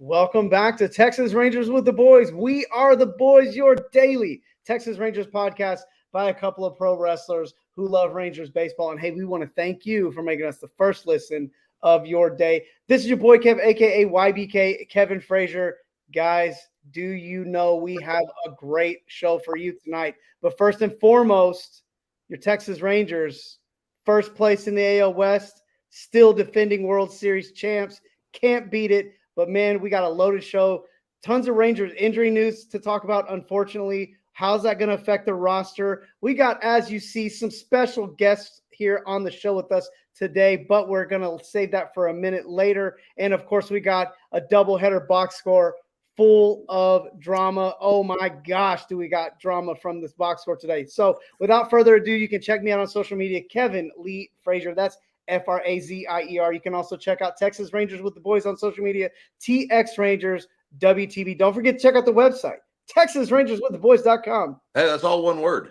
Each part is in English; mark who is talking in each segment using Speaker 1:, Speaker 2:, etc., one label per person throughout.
Speaker 1: Welcome back to Texas Rangers with the Boys. We are the Boys, your daily Texas Rangers podcast by a couple of pro wrestlers who love Rangers baseball. And hey, we want to thank you for making us the first listen of your day. This is your boy Kev, aka YBK, Kevin Frazier. Guys, do you know we have a great show for you tonight? But first and foremost, your Texas Rangers, first place in the AL West, still defending World Series champs. Can't beat it. But, man, we got a loaded show. Tons of Rangers injury news to talk about, unfortunately. How's that going to affect the roster? We got, as you see, some special guests here on the show with us today, but we're going to save that for a minute later. And, of course, we got a doubleheader box score full of drama. Oh, my gosh, do we got drama from this box score today. So, without further ado, you can check me out on social media, Kevin Lee Frazier. That's Frazier. You can also check out Texas Rangers with the Boys on social media, TX Rangers WTB. Don't forget to check out the website, TexasRangersWithTheBoys.com.
Speaker 2: Hey, that's all one word.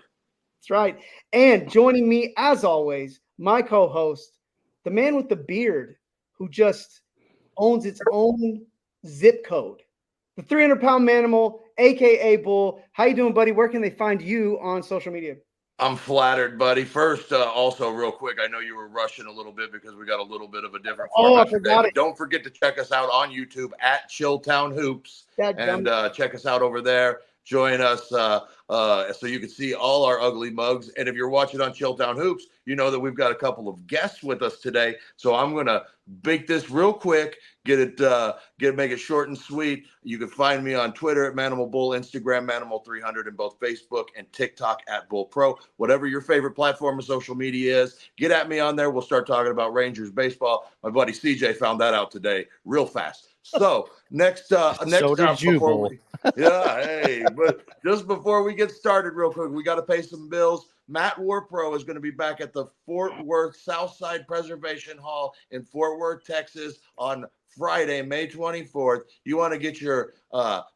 Speaker 1: That's right. And joining me, as always, my co-host, the man with the beard who just owns its own zip code, the 300-pound manimal, a.k.a. Bull. How you doing, buddy? Where can they find you on social media?
Speaker 2: I'm flattered, buddy. First, also real quick, I know you were rushing a little bit because we got a little bit of a different format today. But don't forget to check us out on YouTube at Chilltown Hoops and check us out over there. Join us so you can see all our ugly mugs. And if you're watching on Chilltown Hoops, you know that we've got a couple of guests with us today. So I'm gonna bake this real quick, make it short and sweet. You can find me on Twitter at Manimal Bull, Instagram Manimal300, and both Facebook and TikTok at Bull Pro. Whatever your favorite platform of social media is, get at me on there. We'll start talking about Rangers baseball. My buddy CJ found that out today real fast. So next
Speaker 3: so did you, Bull.
Speaker 2: But just before we get started real quick, we got to pay some bills. Matt Warpro is going to be back at the Fort Worth Southside Preservation Hall in Fort Worth, Texas on Friday, May 24th. You want to get your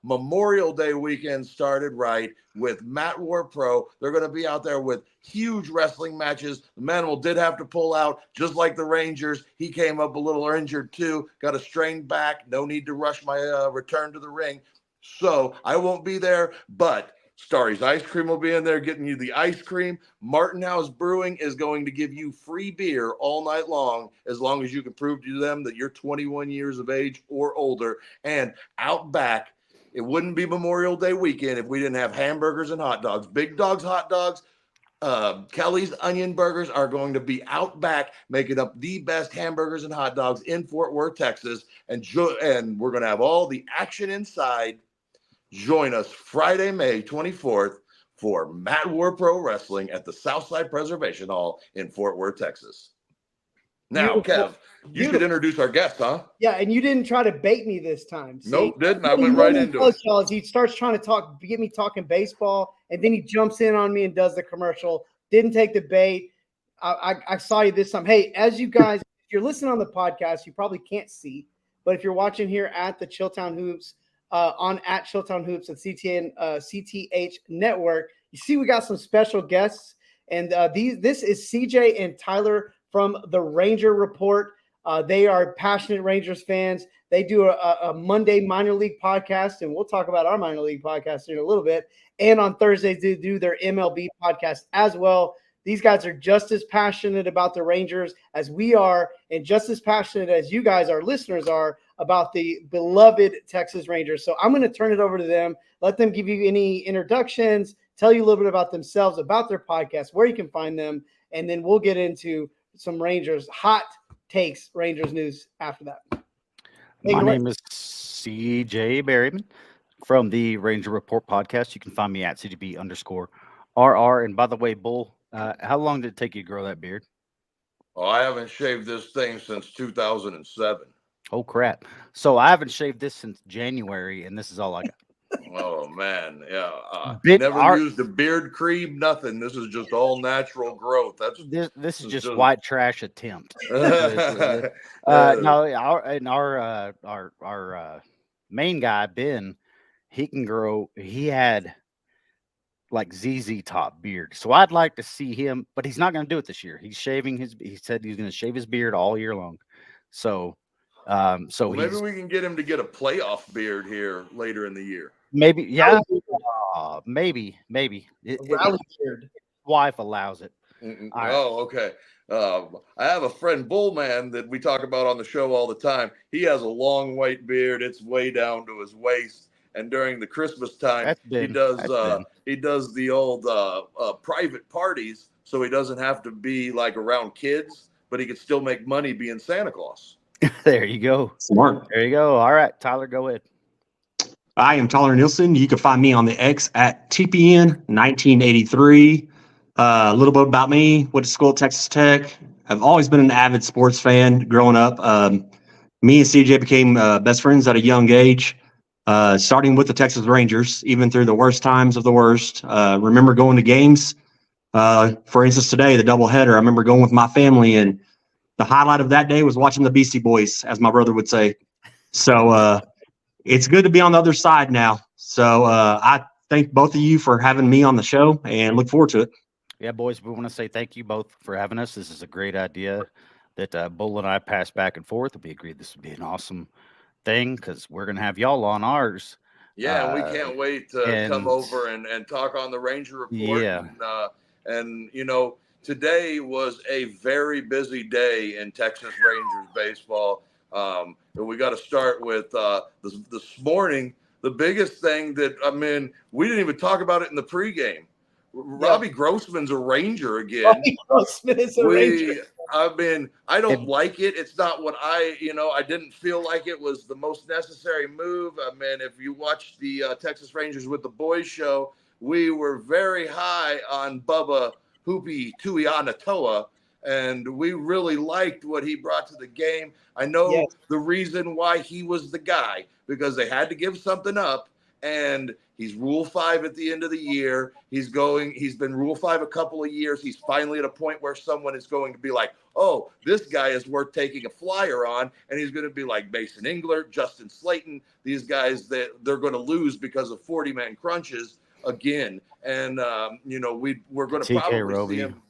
Speaker 2: Memorial Day weekend started right with Matt Warpro. They're going to be out there with huge wrestling matches. The Manimal did have to pull out, just like the Rangers. He came up a little injured too, got a strained back. No need to rush my return to the ring. So I won't be there, but Starry's Ice Cream will be in there getting you the ice cream. Martin House Brewing is going to give you free beer all night long as you can prove to them that you're 21 years of age or older. And out back, it wouldn't be Memorial Day weekend if we didn't have hamburgers and hot dogs. Big Dogs Hot Dogs, Kelly's Onion Burgers are going to be out back making up the best hamburgers and hot dogs in Fort Worth, Texas. And we're going to have all the action inside. Join us Friday, May 24th for Matt War Pro Wrestling at the Southside Preservation Hall in Fort Worth, Texas. Now, Kev, you should introduce our guest, huh?
Speaker 1: Yeah, and you didn't try to bait me this time. See?
Speaker 2: Nope, didn't. I went right into it.
Speaker 1: He starts trying to get me talking baseball, and then he jumps in on me and does the commercial. Didn't take the bait. I saw you this time. Hey, as you guys, if you're listening on the podcast, you probably can't see, but if you're watching here at the Chilltown Hoops, on at Chilltown Hoops and CTH Network, you see we got some special guests, and this is CJ and Tyler from the Ranger Report. They are passionate Rangers fans. They do a Monday minor league podcast, and we'll talk about our minor league podcast in a little bit. And on Thursdays, they do their MLB podcast as well. These guys are just as passionate about the Rangers as we are, and just as passionate as you guys, our listeners, are about the beloved Texas Rangers. So I'm going to turn it over to them, let them give you any introductions, tell you a little bit about themselves, about their podcast, where you can find them, and then we'll get into some Rangers hot takes, Rangers news after that.
Speaker 3: My name is CJ Berryman from the Ranger Report podcast. You can find me at CGB_RR. And by the way, Bull, how long did it take you to grow that beard?
Speaker 2: Oh, I haven't shaved this thing since 2007.
Speaker 3: Oh, crap. So I haven't shaved this since January, and this is all I got.
Speaker 2: Oh, man. Yeah. Never used a beard cream, nothing. This is just all natural growth.
Speaker 3: This is just white trash attempt. No, our main guy, Ben, he had like ZZ Top beard. So I'd like to see him, but he's not going to do it this year. He said he's going to shave his beard all year long. So So
Speaker 2: maybe we can get him to get a playoff beard here later in the year.
Speaker 3: Maybe, yeah, maybe.
Speaker 1: Rally beard.
Speaker 3: Wife allows it.
Speaker 2: Oh, okay. I have a friend, Bullman, that we talk about on the show all the time. He has a long white beard. It's way down to his waist. And during the Christmas time, he does the old private parties, so he doesn't have to be like around kids, but he can still make money being Santa Claus.
Speaker 3: There you go.
Speaker 4: Smart.
Speaker 3: There you go. All right, Tyler, go ahead.
Speaker 4: I am Tyler Nielsen. You can find me on the X at TPN1983. A little bit about me. Went to school at Texas Tech. I've always been an avid sports fan growing up. Me and CJ became best friends at a young age, starting with the Texas Rangers, even through the worst times of the worst. Remember going to games. For instance, today, the doubleheader, I remember going with my family, and the highlight of that day was watching the Beastie Boys, as my brother would say. So it's good to be on the other side now. So I thank both of you for having me on the show and look forward to it.
Speaker 3: Yeah, boys, we want to say thank you both for having us. This is a great idea that Bull and I passed back and forth. We agreed this would be an awesome thing because we're going to have y'all on ours.
Speaker 2: Yeah, we can't wait to come over and talk on the Ranger Report.
Speaker 3: Yeah.
Speaker 2: And you know, today was a very busy day in Texas Rangers baseball. We got to start with this morning. The biggest thing that, I mean, we didn't even talk about it in the pregame. Robbie Grossman's a Ranger again.
Speaker 1: Robbie Grossman is a Ranger.
Speaker 2: I mean, I don't like it. It's not what I didn't feel like it was the most necessary move. I mean, if you watch the Texas Rangers with the Boys show, we were very high on Bubba Hoopy Tuianatoa, and we really liked what he brought to the game. I know the reason why he was the guy, because they had to give something up, and he's Rule 5 at the end of the year. He's been Rule 5 a couple of years. He's finally at a point where someone is going to be like, oh, this guy is worth taking a flyer on. And he's going to be like Mason Englert, Justin Slayton, these guys that they're going to lose because of 40-man crunches again. And, we're going to probably see him.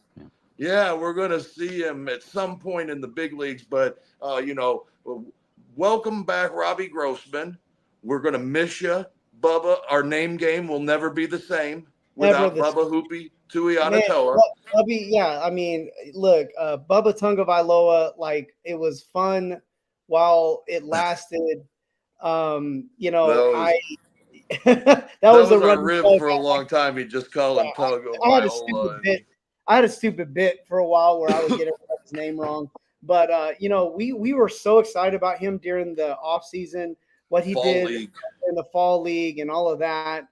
Speaker 2: Yeah, we're going to see him at some point in the big leagues. But, welcome back, Robbie Grossman. We're going to miss you. Bubba, our name game will never be the same without Bubba Hoopy Tuianatoa.
Speaker 1: Bubby, yeah, I mean, look, Bubba Tagovailoa, like, it was fun while it lasted. That was a
Speaker 2: rib for a long time. He just called him Tagovailoa.
Speaker 1: I had a stupid bit for a while where I would get his name wrong. But, we were so excited about him during the offseason, what he did in the fall league and all of that.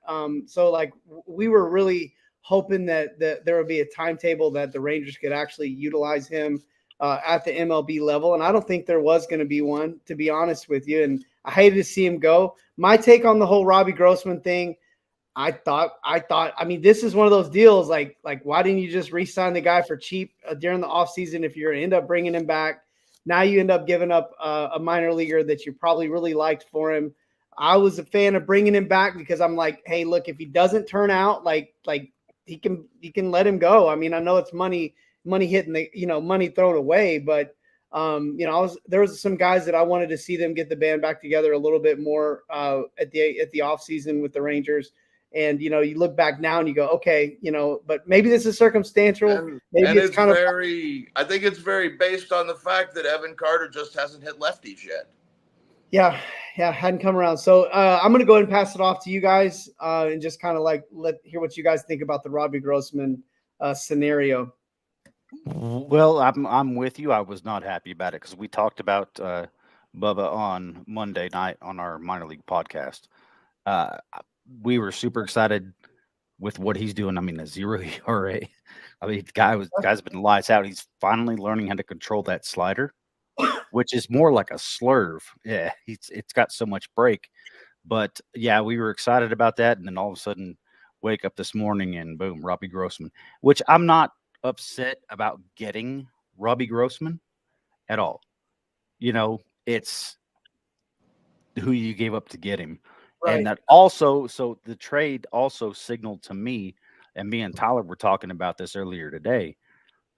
Speaker 1: So like we were really hoping that there would be a timetable that the Rangers could actually utilize him at the MLB level. And I don't think there was going to be one, to be honest with you. And I hated to see him go. My take on the whole Robbie Grossman thing, I thought, I mean, this is one of those deals like, why didn't you just re-sign the guy for cheap during the offseason if you're going to end up bringing him back? Now you end up giving up a minor leaguer that you probably really liked for him. I was a fan of bringing him back because I'm like, hey, look, if he doesn't turn out, like he can let him go. I mean, I know it's money hitting the, money thrown away, but there was some guys that I wanted to see them get the band back together a little bit more at the off season with the Rangers. And, you look back now and you go, okay, but maybe this is circumstantial. Maybe it's kind of
Speaker 2: I think it's very based on the fact that Evan Carter just hasn't hit lefties yet.
Speaker 1: Yeah, hadn't come around. So I'm going to go ahead and pass it off to you guys and just kind of hear what you guys think about the Robbie Grossman scenario.
Speaker 3: Well, I'm with you. I was not happy about it because we talked about Bubba on Monday night on our minor league podcast. We were super excited with what he's doing. I mean, a 0 ERA. I mean, the guy's been lights out. He's finally learning how to control that slider, which is more like a slurve. Yeah, it's got so much break. But yeah, we were excited about that, and then all of a sudden, wake up this morning and boom, Robbie Grossman. Which I'm not upset about getting Robbie Grossman at all. It's who you gave up to get him. Right. And that also, so the trade also signaled to me, and me and Tyler were talking about this earlier today.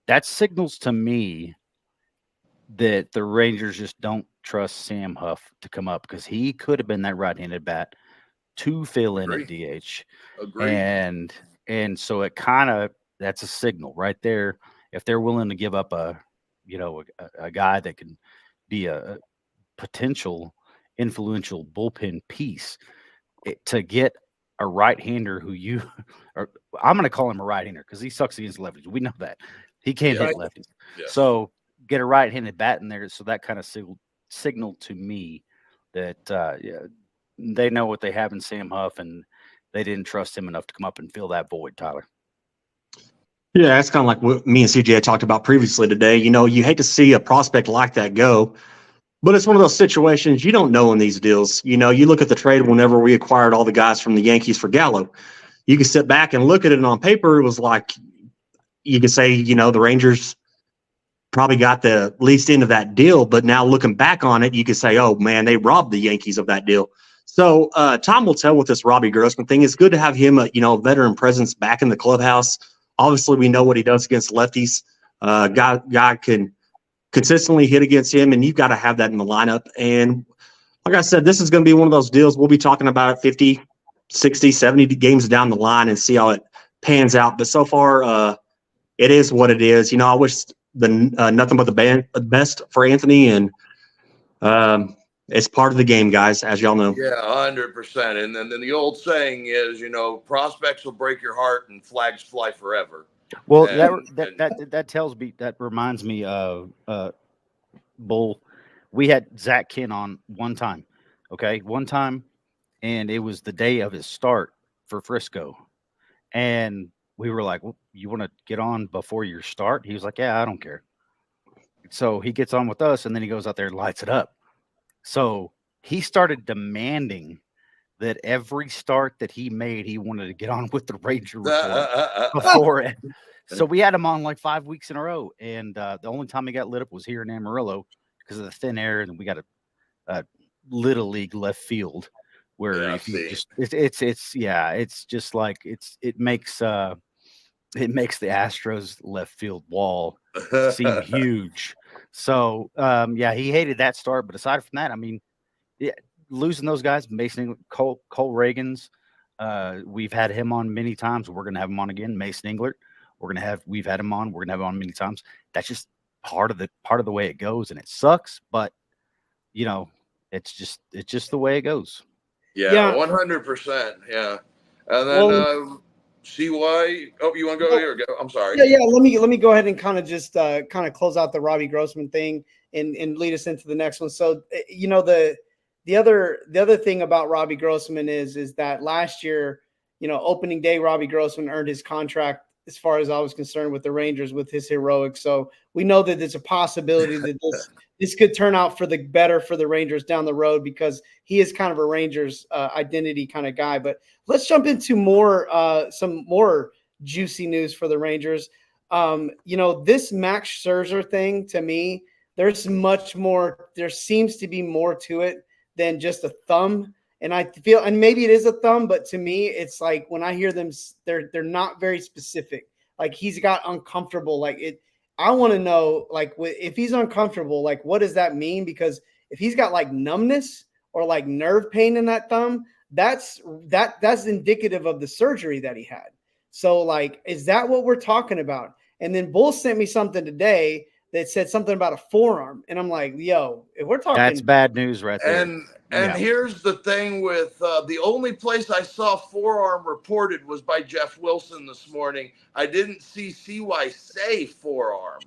Speaker 3: That signals to me that the Rangers just don't trust Sam Huff to come up because he could have been that right-handed bat to fill in at DH.
Speaker 2: Agree.
Speaker 3: And so it kind of, that's a signal right there. If they're willing to give up a guy that can be a potential influential bullpen piece to get a right-hander who or I'm going to call him a right-hander because he sucks against lefties. We know that he can't hit lefties.
Speaker 2: Yes.
Speaker 3: So get a right-handed bat in there. So that kind of signaled to me that they know what they have in Sam Huff, and they didn't trust him enough to come up and fill that void, Tyler.
Speaker 4: Yeah, that's kind of like what me and CJ talked about previously today. You hate to see a prospect like that go, but it's one of those situations you don't know in these deals. You look at the trade whenever we acquired all the guys from the Yankees for Gallo. You can sit back and look at it, and on paper, it was like you could say, the Rangers probably got the least end of that deal. But now looking back on it, you could say, oh, man, they robbed the Yankees of that deal. So time will tell with this Robbie Grossman thing. It's good to have him, veteran presence back in the clubhouse. Obviously, we know what he does against lefties. Guy can consistently hit against him, and you've got to have that in the lineup. And like I said, this is going to be one of those deals we'll be talking about it 50, 60, 70 games down the line and see how it pans out. But so far, it is what it is. I wish nothing but the best for Anthony, and it's part of the game, guys, as y'all know.
Speaker 2: Yeah, 100%. And then the old saying is, prospects will break your heart and flags fly forever.
Speaker 3: Well, that reminds me of Bull. We had Zach Kin on one time, and it was the day of his start for Frisco, and we were like, well, "You want to get on before your start?" He was like, "Yeah, I don't care." So he gets on with us, and then he goes out there and lights it up. So he started demanding that every start that he made, he wanted to get on with the Ranger report before it. So we had him on like 5 weeks in a row. And the only time he got lit up was here in Amarillo because of the thin air. And we got a little league it makes the Astros left field wall seem huge. So, he hated that start. But aside from that, I mean, losing those guys, Mason Cole Reagans, we've had him on many times. We're going to have him on again. Mason Englert, we've had him on. We're going to have him on many times. That's just part of the way it goes, and it sucks. But it's just the way it goes.
Speaker 2: Yeah. 100%. Yeah, and then. CY. Oh, you want to go here? I'm sorry.
Speaker 1: Yeah. Let me go ahead and kind of just kind of close out the Robbie Grossman thing and lead us into the next one. So the other thing about Robbie Grossman is that last year, opening day, Robbie Grossman earned his contract as far as I was concerned with the Rangers with his heroics. So we know that there's a possibility that this could turn out for the better for the Rangers down the road because he is kind of a Rangers identity kind of guy. But let's jump into some more juicy news for the Rangers. This Max Scherzer thing, to me, there's much more. There seems to be more to it than just a thumb. And I feel, and maybe it is a thumb, but to me, it's like when I hear them, they're not very specific. Like he's got uncomfortable. I want to know, like, if he's uncomfortable, like, what does that mean? Because if he's got like numbness or like nerve pain in that thumb, that's indicative of the surgery that he had. So, like, is that what we're talking about? And then Bull sent me something today that said something about a forearm, and I'm like, yo, if we're talking,
Speaker 3: that's bad news right there.
Speaker 2: And here's the thing with the only place I saw forearm reported was by Jeff Wilson this morning. I didn't see CY say forearm.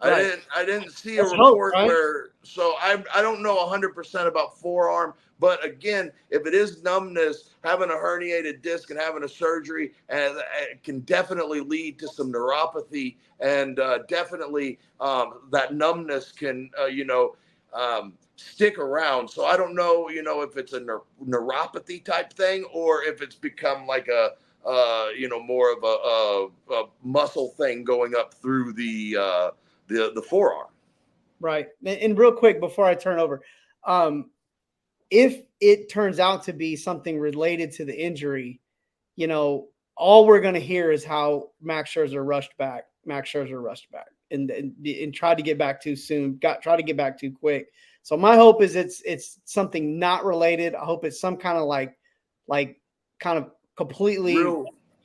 Speaker 2: Right. I didn't see a report where. So I don't know 100% about forearm. But again, if it is numbness, having a herniated disc and having a surgery, and it can definitely lead to some neuropathy, and definitely that numbness can stick around. So I don't know, if it's a neuropathy type thing or if it's become like a more of a muscle thing going up through the forearm.
Speaker 1: Right. And real quick before I turn over, if it turns out to be something related to the injury, all we're going to hear is how Max Scherzer rushed back. and tried to get back too soon, tried to get back too quick. So my hope is it's something not related. I hope it's some kind of like kind of completely,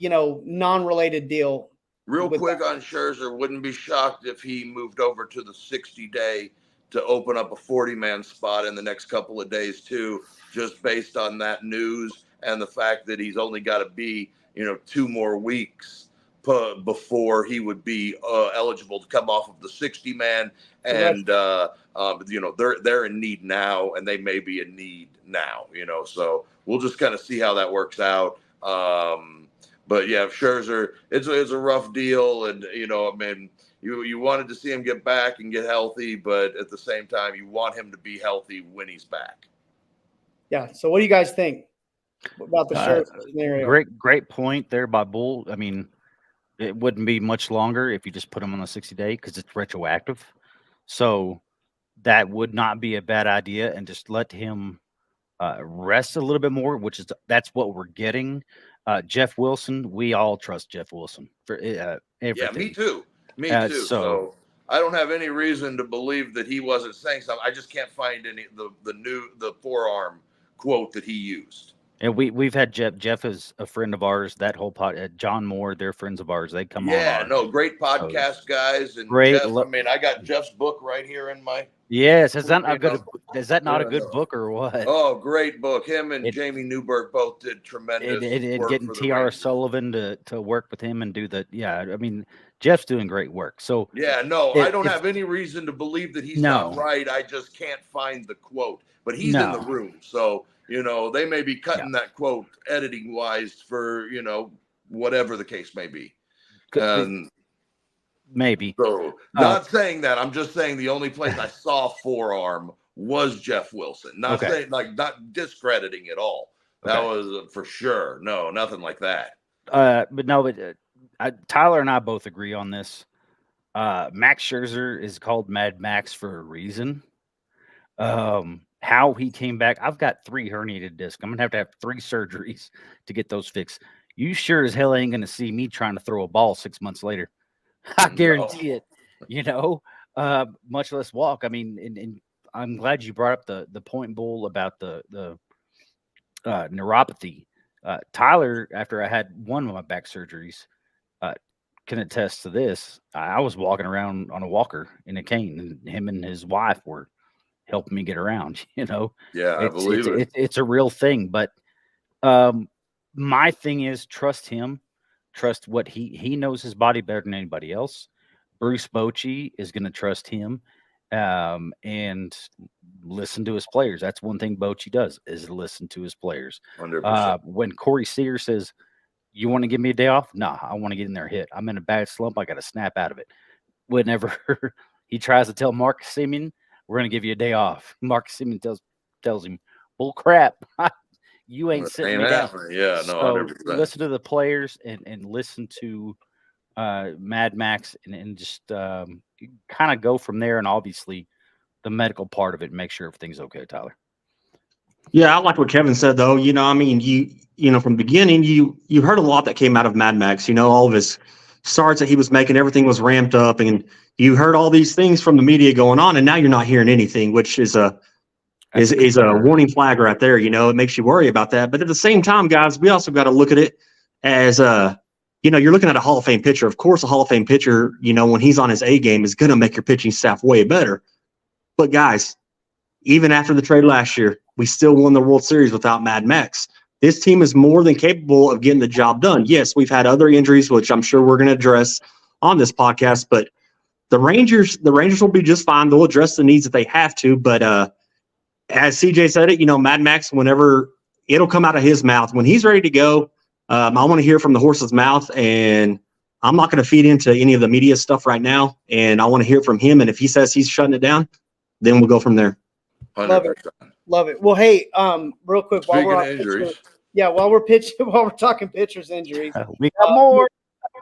Speaker 1: non-related deal.
Speaker 2: Real quick on Scherzer, wouldn't be shocked if he moved over to the 60-day to open up a 40-man spot in the next couple of days too, just based on that news and the fact that he's only got to be, 2 more weeks before he would be eligible to come off of the 60-man. And, they're in need now, and they may be in need now, so we'll just kind of see how that works out. But yeah, Scherzer, it's a rough deal, and you wanted to see him get back and get healthy, but at the same time, you want him to be healthy when he's back.
Speaker 1: Yeah. So, what do you guys think about the Scherzer scenario?
Speaker 3: Great point there by Bull. I mean, it wouldn't be much longer if you just put him on the 60-day because it's retroactive. So that would not be a bad idea, and just let him rest a little bit more, that's what we're getting. Jeff Wilson, we all trust Jeff Wilson for everything.
Speaker 2: Yeah, me too. So I don't have any reason to believe that he wasn't saying something. I just can't find any the forearm quote that he used.
Speaker 3: And we've had Jeff is a friend of ours. That whole John Moore, they're friends of ours. They come on.
Speaker 2: Yeah, great podcast guys. And
Speaker 3: great.
Speaker 2: Jeff, I got Jeff's book right here in my.
Speaker 3: Yes, is that not a good book or what?
Speaker 2: Oh, great book. Him and Jamie Newberg both did tremendous.
Speaker 3: And getting T.R. Sullivan to work with him and do Jeff's doing great work. So
Speaker 2: I don't have any reason to believe that he's not right. I just can't find the quote, but he's in the room, so. They may be cutting that quote editing wise for, whatever the case may be.
Speaker 3: Maybe.
Speaker 2: So not saying that. I'm just saying the only place I saw forearm was Jeff Wilson. Not saying not discrediting at all. That was for sure. No, nothing like that.
Speaker 3: Tyler and I both agree on this. Max Scherzer is called Mad Max for a reason. How he came back, I've got 3 herniated discs. I'm gonna have 3 surgeries to get those fixed. You sure as hell ain't gonna see me trying to throw a ball 6 months later. I guarantee it. Much less walk. I mean, and I'm glad you brought up the point, Bull, about the neuropathy. Tyler, after I had one of my back surgeries, can attest to this. I was walking around on a walker in a cane, and him and his wife were helping me get around.
Speaker 2: Yeah, I believe it.
Speaker 3: It's a real thing. But my thing is trust him. Trust what he knows his body better than anybody else. Bruce Bochy is going to trust him and listen to his players. That's one thing Bochy does, is listen to his players.
Speaker 2: 100%.
Speaker 3: When Corey Seager says, you want to give me a day off? No, I want to get in there hit. I'm in a bad slump. I got to snap out of it. Whenever he tries to tell Mark Semien, we're going to give you a day off, Mark Semien tells him, bull crap. You ain't sitting me down.
Speaker 2: Yeah, no, 100%.
Speaker 3: Listen to the players and listen to Mad Max and just kind of go from there. And obviously the medical part of it, make sure everything's okay, Tyler.
Speaker 4: Yeah, I like what Kevin said, though. From the beginning, you heard a lot that came out of Mad Max. All of his starts that he was making, everything was ramped up, and you heard all these things from the media going on, and now you're not hearing anything, which is a warning flag right there. It makes you worry about that. But at the same time, guys, we also got to look at it as you're looking at a Hall of Fame pitcher. Of course, a Hall of Fame pitcher, when he's on his A game, is going to make your pitching staff way better. But guys, even after the trade last year, we still won the World Series without Mad Max. This team is more than capable of getting the job done. Yes, we've had other injuries, which I'm sure we're going to address on this podcast, but the Rangers will be just fine. They'll address the needs that they have to. But as CJ said it, Mad Max, whenever it'll come out of his mouth, when he's ready to go, I want to hear from the horse's mouth, and I'm not going to feed into any of the media stuff right now. And I want to hear from him. And if he says he's shutting it down, then we'll go from there.
Speaker 2: 100%.
Speaker 1: Love it. Well, hey, real quick, while we're talking pitchers injuries,
Speaker 3: we got more.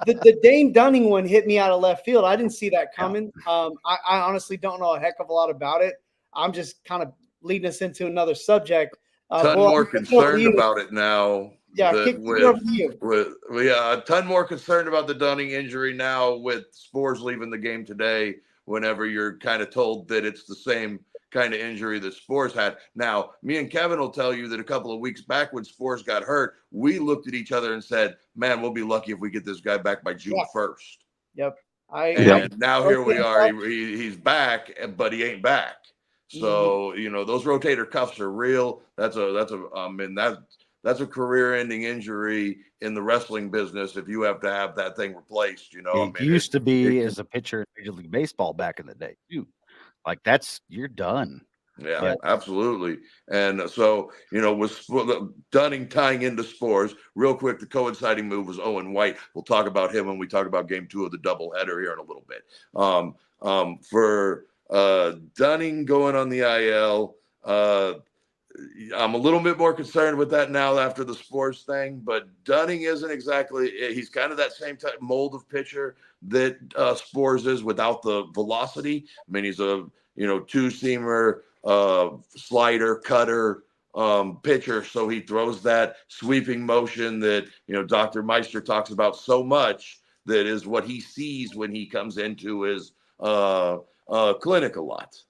Speaker 1: The Dane Dunning one hit me out of left field. I didn't see that coming. I honestly don't know a heck of a lot about it. I'm just kind of leading us into another subject.
Speaker 2: Ton more concerned about it now
Speaker 1: Yeah, kick it over to you.
Speaker 2: We a ton more concerned about the Dunning injury now with Spores leaving the game today. Whenever you're kind of told that it's the same kind of injury that Spores had. Now, me and Kevin will tell you that a couple of weeks back when Spores got hurt, we looked at each other and said, "Man, we'll be lucky if we get this guy back by June 1st."
Speaker 1: Yep.
Speaker 2: Now here we are. He's back, but he ain't back. So those rotator cuffs are real. That's a career-ending injury in the wrestling business if you have to have that thing replaced.
Speaker 3: It used to be as a pitcher in Major League Baseball back in the day too. Like you're done.
Speaker 2: Yeah, absolutely. And so, with Dunning tying into Spores, real quick, the coinciding move was Owen White. We'll talk about him when we talk about game 2 of the doubleheader here in a little bit. For Dunning going on the IL, I'm a little bit more concerned with that now after the Spores thing, but Dunning isn't exactly, he's kind of that same type mold of pitcher that Spores is without the velocity. I mean, he's a, two-seamer, slider, cutter pitcher. So he throws that sweeping motion that, Dr. Meister talks about so much, that is what he sees when he comes into his clinic a lot.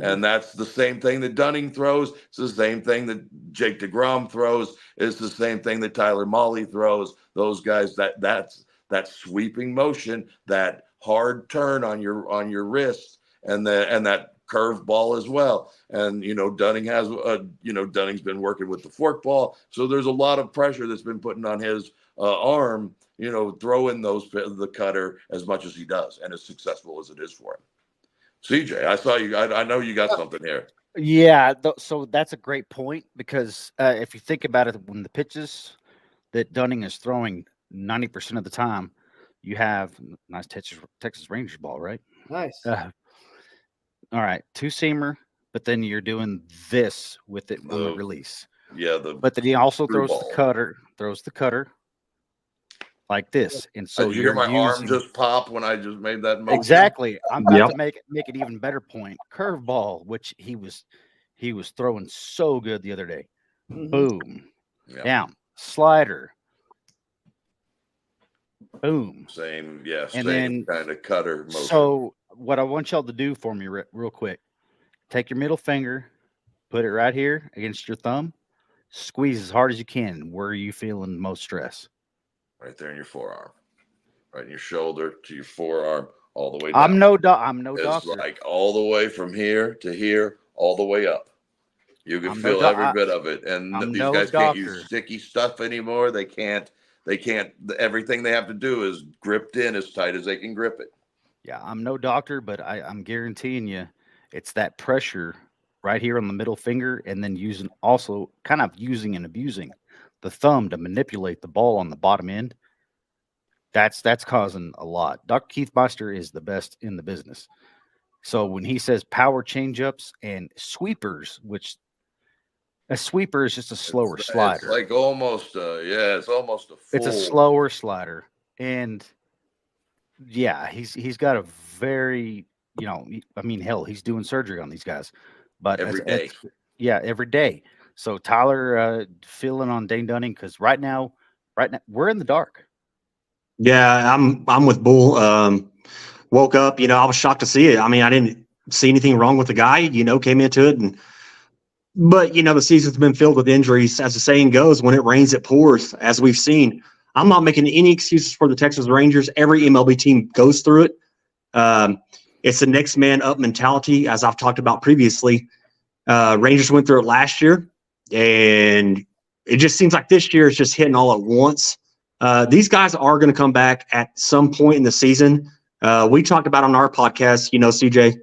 Speaker 2: And that's the same thing that Dunning throws. It's the same thing that Jake DeGrom throws. It's the same thing that Tyler Mahle throws. Those guys, that's that sweeping motion, that hard turn on your wrist, and that curved ball as well. And Dunning has Dunning's been working with the fork ball, so there's a lot of pressure that's been putting on his arm. Throwing the cutter as much as he does, and as successful as it is for him. CJ, I saw you. I know you got something here.
Speaker 3: Yeah, so that's a great point because if you think about it, when the pitches that Dunning is throwing 90% of the time, you have nice Texas Rangers ball, right?
Speaker 1: Nice.
Speaker 3: All right, two-seamer, but then you're doing this with it on the release.
Speaker 2: Yeah,
Speaker 3: but then he also throws the cutter like this, and so
Speaker 2: you hear my arm just pop when I just made that motion?
Speaker 3: Exactly. I'm about to make it even better point. Curveball, which he was throwing so good the other day. Boom.
Speaker 2: Yep.
Speaker 3: Down. Slider. Boom.
Speaker 2: Same kind of cutter motion.
Speaker 3: So what I want y'all to do for me real quick, take your middle finger, put it right here against your thumb, squeeze as hard as you can. Where are you feeling most stress?
Speaker 2: Right there in your forearm, right in your shoulder to your forearm, all the way down.
Speaker 3: I'm no doctor.
Speaker 2: It's like all the way from here to here, all the way up. You can feel every bit of it. And these guys can't use sticky stuff anymore. They can't. Everything they have to do is gripped in as tight as they can grip it.
Speaker 3: Yeah, I'm no doctor, but I'm guaranteeing you, it's that pressure right here on the middle finger, and then using and abusing the thumb to manipulate the ball on the bottom end. That's causing a lot. Dr. Keith Meister is the best in the business. So when he says power changeups and sweepers, which a sweeper is just a slower slider.
Speaker 2: It's like almost it's almost a full.
Speaker 3: It's a slower slider. And yeah, he's got a very, hell, he's doing surgery on these guys. But
Speaker 2: every day.
Speaker 3: Every day. So Tyler, feeling on Dane Dunning, because right now we're in the dark.
Speaker 4: Yeah, I'm with Bull. Woke up, I was shocked to see it. I mean, I didn't see anything wrong with the guy. Came into it, but the season's been filled with injuries. As the saying goes, when it rains, it pours. As we've seen, I'm not making any excuses for the Texas Rangers. Every MLB team goes through it. It's the next man up mentality, as I've talked about previously. Rangers went through it last year. And it just seems like this year is just hitting all at once. These guys are going to come back at some point in the season. We talked about on our podcast, CJ,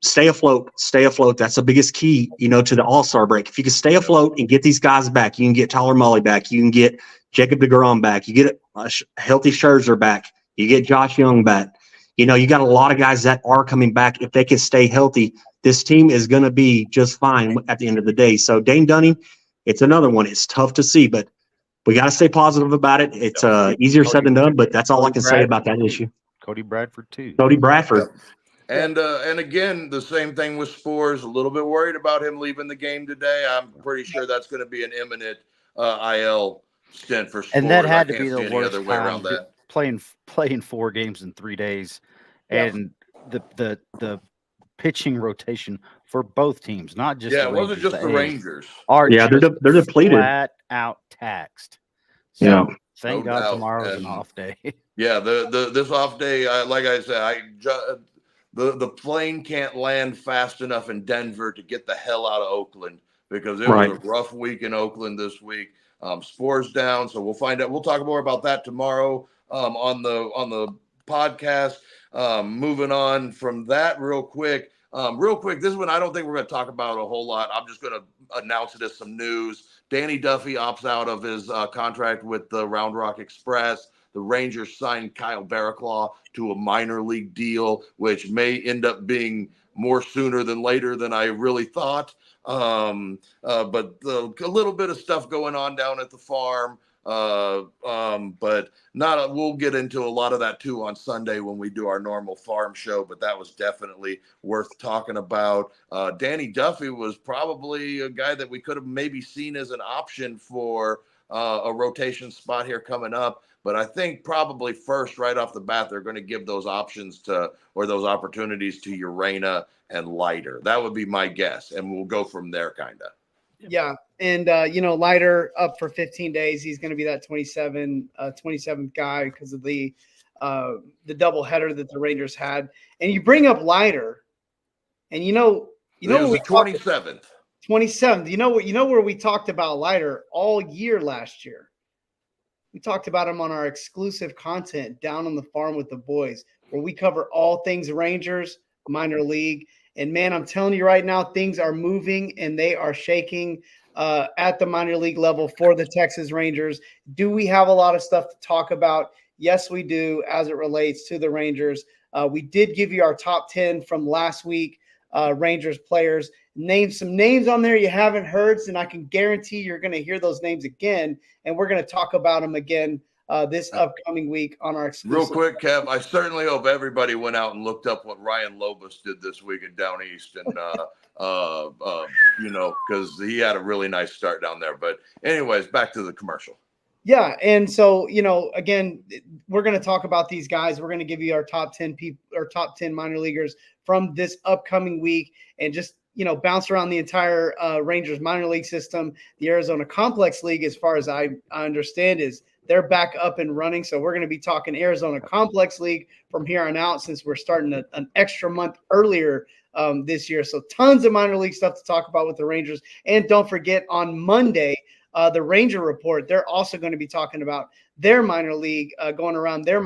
Speaker 4: stay afloat. That's the biggest key, to the All-Star break. If you can stay afloat and get these guys back, you can get Tyler Mahle back. You can get Jacob DeGrom back. You get a healthy Scherzer back. You get Josh Young back. You got a lot of guys that are coming back. If they can stay healthy, this team is going to be just fine at the end of the day. So Dane Dunning, it's another one. It's tough to see, but we got to stay positive about it. It's easier said than done, but that's all I can say about that issue.
Speaker 3: Cody Bradford too.
Speaker 4: Cody Bradford.
Speaker 2: And again, the same thing with Spores. A little bit worried about him leaving the game today. I'm pretty sure that's going to be an imminent IL stint for Spores.
Speaker 3: And that had
Speaker 2: I
Speaker 3: to be
Speaker 2: can't
Speaker 3: the
Speaker 2: see any
Speaker 3: worst
Speaker 2: other way around
Speaker 3: time
Speaker 2: that.
Speaker 3: playing 4 games in 3 days,
Speaker 1: Yep.
Speaker 3: and the pitching rotation for both teams, not just
Speaker 2: Yeah,
Speaker 3: the
Speaker 2: it
Speaker 3: Rangers.
Speaker 2: wasn't just the
Speaker 3: A's
Speaker 2: Rangers.
Speaker 3: are
Speaker 4: Yeah, they're
Speaker 3: just
Speaker 4: they're depleted.
Speaker 3: flat out taxed.
Speaker 4: Yeah.
Speaker 3: So thank
Speaker 2: No
Speaker 3: God
Speaker 2: doubt.
Speaker 3: tomorrow's an
Speaker 2: And
Speaker 3: off day.
Speaker 2: yeah, this off day, like I said, the plane can't land fast enough in Denver to get the hell out of Oakland because it was a rough week in Oakland this week. Spores down, so we'll find out. We'll talk more about that tomorrow on the podcast. Moving on from that real quick. This one I don't think we're going to talk about a whole lot. I'm just going to announce it as some news. Danny Duffy opts out of his contract with the Round Rock Express. The Rangers signed Kyle Barraclough to a minor league deal, which may end up being more sooner than later than I really thought. But a little bit of stuff going on down at the farm. But we'll get into a lot of that too on Sunday when we do our normal farm show, but that was definitely worth talking about. Danny Duffy was probably a guy that we could have maybe seen as an option for a rotation spot here coming up. But I think probably first, right off the bat, they're going to give those options those opportunities to Urena and Leiter. That would be my guess. And we'll go from there kind of.
Speaker 1: Yeah. And, Leiter up for 15 days. He's going to be that 27th guy because of the doubleheader that the Rangers had. And you bring up Leiter, and it was
Speaker 2: the 27th.
Speaker 1: 27th. You know where we talked about Leiter all year last year. We talked about him on our exclusive content Down on the Farm with the Boys, where we cover all things Rangers, minor league. And, man, I'm telling you right now, things are moving and they are shaking at the minor league level for the Texas Rangers. Do we have a lot of stuff to talk about? Yes, we do, as it relates to the Rangers. We did give you our top 10 from last week, Rangers players. Name some names on there you haven't heard, and I can guarantee you're going to hear those names again, and we're going to talk about them again this upcoming week on our exclusive.
Speaker 2: Real quick, Kev, I certainly hope everybody went out and looked up what Ryan Lobus did this week at Down East, and because he had a really nice start down there. But anyways, back to the commercial.
Speaker 1: Yeah, and so again, we're going to talk about these guys. We're going to give you our top 10 people, or top 10 minor leaguers from this upcoming week, and just bounce around the entire Rangers minor league system. The Arizona Complex League, as far as I understand, they're back up and running. So we're going to be talking Arizona Complex League from here on out, since we're starting an extra month earlier this year. So tons of minor league stuff to talk about with the Rangers. And don't forget, on Monday, the Ranger Report, they're also going to be talking about their minor league, going around the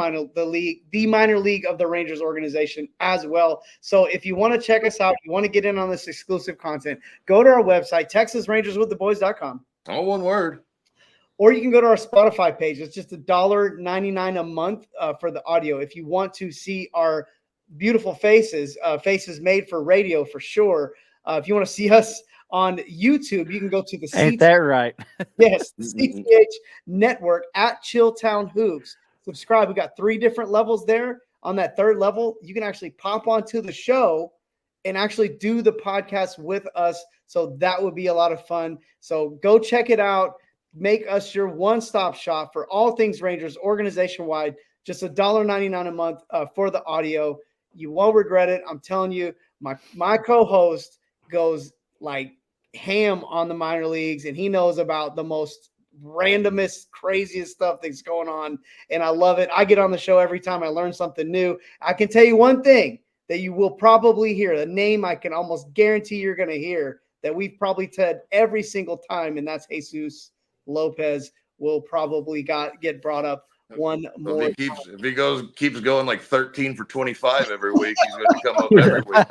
Speaker 1: minor league of the Rangers organization as well. So if you want to check us out, you want to get in on this exclusive content, go to our website, TexasRangersWithTheBoys.com.
Speaker 2: All one word.
Speaker 1: Or you can go to our Spotify page. It's just $1.99 a month for the audio. If you want to see our beautiful faces made for radio, for sure. If you want to see us on YouTube, you can go to the
Speaker 3: Ain't that right?
Speaker 1: Yes, CTH Network at Chilltown Hoops. Subscribe. We got 3 different levels there. On that 3rd level, you can actually pop onto the show and actually do the podcast with us. So that would be a lot of fun. So go check it out. Make us your one-stop shop for all things Rangers organization-wide. Just $1.99 a month for the audio. You won't regret it. I'm telling you, my co-host goes like ham on the minor leagues, and he knows about the most randomest, craziest stuff that's going on, and I love it. I get on the show every time I learn something new. I can tell you one thing that you will probably hear, a name I can almost guarantee you're going to hear, that we've probably said every single time, and that's Jesus Lopez will probably get brought up one more.
Speaker 2: If he keeps going like 13 for 25 every week, he's going to come up every week.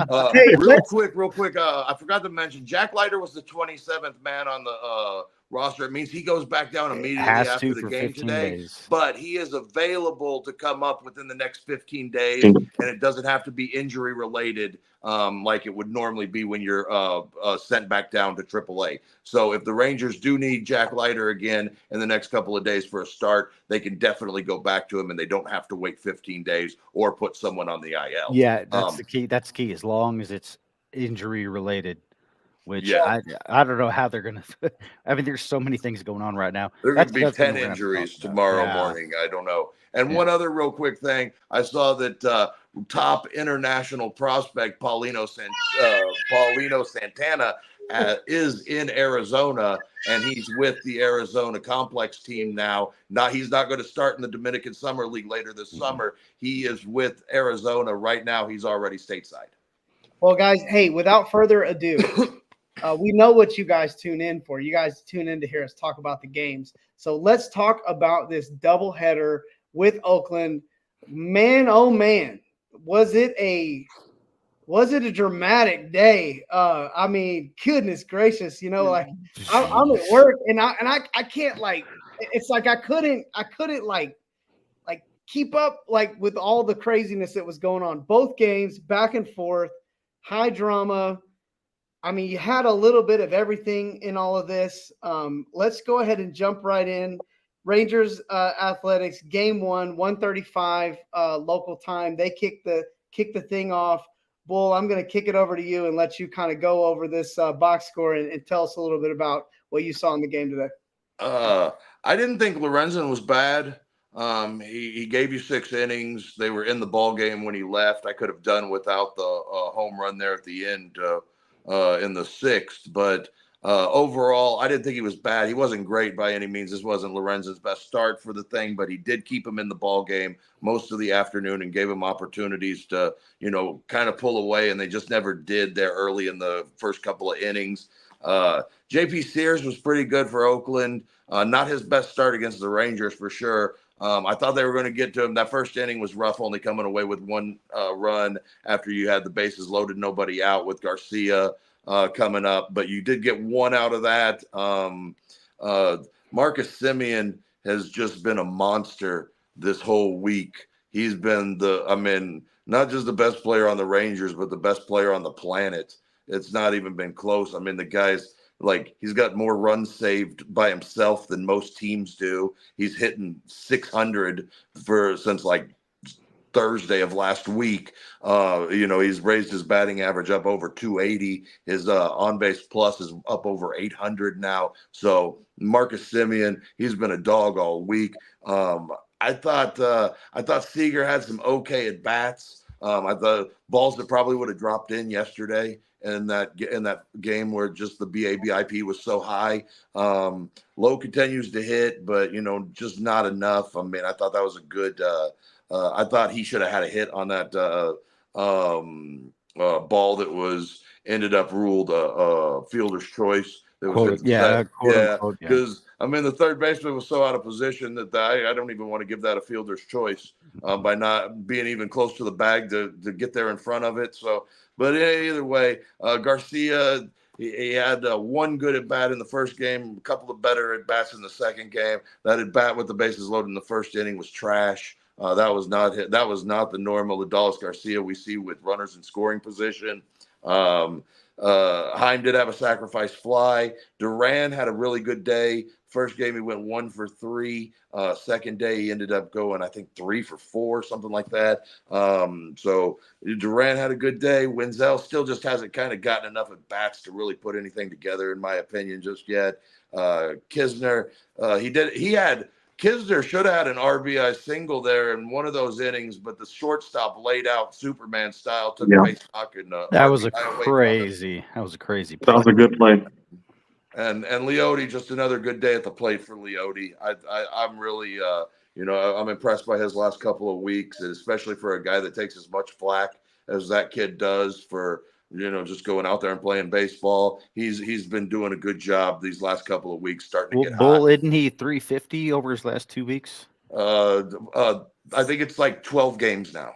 Speaker 2: But, real quick, I forgot to mention Jack Leiter was the 27th man on the roster. It means he goes back down immediately after the game today.
Speaker 3: Days.
Speaker 2: But he is available to come up within the next 15 days, and it doesn't have to be injury related like it would normally be when you're sent back down to AAA. So if the Rangers do need Jack Leiter again in the next couple of days for a start, they can definitely go back to him, and they don't have to wait 15 days or put someone on the IL.
Speaker 3: Yeah, that's the key. That's key. As long as it's injury related, which
Speaker 2: Yeah.
Speaker 3: I don't know how they're going to. I mean, there's so many things going on right now.
Speaker 2: There could be
Speaker 3: That's
Speaker 2: 10
Speaker 3: something we're gonna have to talk
Speaker 2: injuries
Speaker 3: about.
Speaker 2: tomorrow
Speaker 3: Yeah.
Speaker 2: morning. I don't know. And
Speaker 3: Yeah.
Speaker 2: one other real quick thing, I saw that top international prospect Paulino Santana is in Arizona, and he's with the Arizona Complex team now. He's not going to start in the Dominican Summer League later this summer. He is with Arizona right now. He's already stateside.
Speaker 1: Well, guys, hey, without further ado, we know what you guys tune in for. You guys tune in to hear us talk about the games. So let's talk about this doubleheader with Oakland. Man, oh man, was it a dramatic day? I mean, goodness gracious, like I'm at work and I can't it's like I couldn't like keep up with all the craziness that was going on. Both games back and forth, high drama. I mean, you had a little bit of everything in all of this. Let's go ahead and jump right in. Rangers Athletics, game 1, 1:35 local time. They kick the thing off. Bull, I'm going to kick it over to you and let you kind of go over this box score and tell us a little bit about what you saw in the game today.
Speaker 2: I didn't think Lorenzen was bad. He gave you 6 innings. They were in the ball game when he left. I could have done without the home run there at the end in the 6th, but overall, I didn't think he was bad. He wasn't great by any means. This wasn't Lorenzen's best start for the thing, but he did keep him in the ball game most of the afternoon and gave him opportunities to, kind of pull away, and they just never did there early in the first couple of innings. JP Sears was pretty good for Oakland. Not his best start against the Rangers for sure. I thought they were going to get to him. That first inning was rough, only coming away with 1 run after you had the bases loaded, nobody out with Garcia coming up. But you did get 1 out of that. Marcus Semien has just been a monster this whole week. He's been not just the best player on the Rangers, but the best player on the planet. It's not even been close. I mean, the guy's he's got more runs saved by himself than most teams do. He's hitting 600 since Thursday of last week. He's raised his batting average up over 280. His on-base plus is up over 800 now. So Marcus Semien, he's been a dog all week. I thought Seager had some okay at bats. I thought balls that probably would have dropped in yesterday in that game where just the BABIP was so high. Lowe continues to hit, but just not enough. I mean, I thought that was a good. I thought he should have had a hit on that ball that ended up ruled fielder's choice. Because the third baseman was so out of position that I don't even want to give that a fielder's choice by not being even close to the bag to get there in front of it. So, but either way, Garcia, he had 1 good at bat in the first game, a couple of better at bats in the second game. That at bat with the bases loaded in the first inning was trash. That was not the normal Adolis Garcia we see with runners in scoring position. Heim did have a sacrifice fly. Duran had a really good day. First game, he went 1 for 3. Second day, he ended up going, I think, 3 for 4, something like that. So Duran had a good day. Wenzel still just hasn't kind of gotten enough at bats to really put anything together, in my opinion, just yet. Kisner, Kisner should have had an RBI single there in one of those innings, but the shortstop laid out Superman style, took a base knock and
Speaker 3: that was a
Speaker 2: RBI
Speaker 3: crazy play.
Speaker 4: That was a good play.
Speaker 2: And Leote, just another good day at the plate for Leote. I'm really I'm impressed by his last couple of weeks, and especially for a guy that takes as much flack as that kid does for just going out there and playing baseball. He's been doing a good job these last couple of weeks, starting to get
Speaker 3: Bull,
Speaker 2: hot.
Speaker 3: isn't he 350 over his last 2 weeks?
Speaker 2: I think it's 12 games now.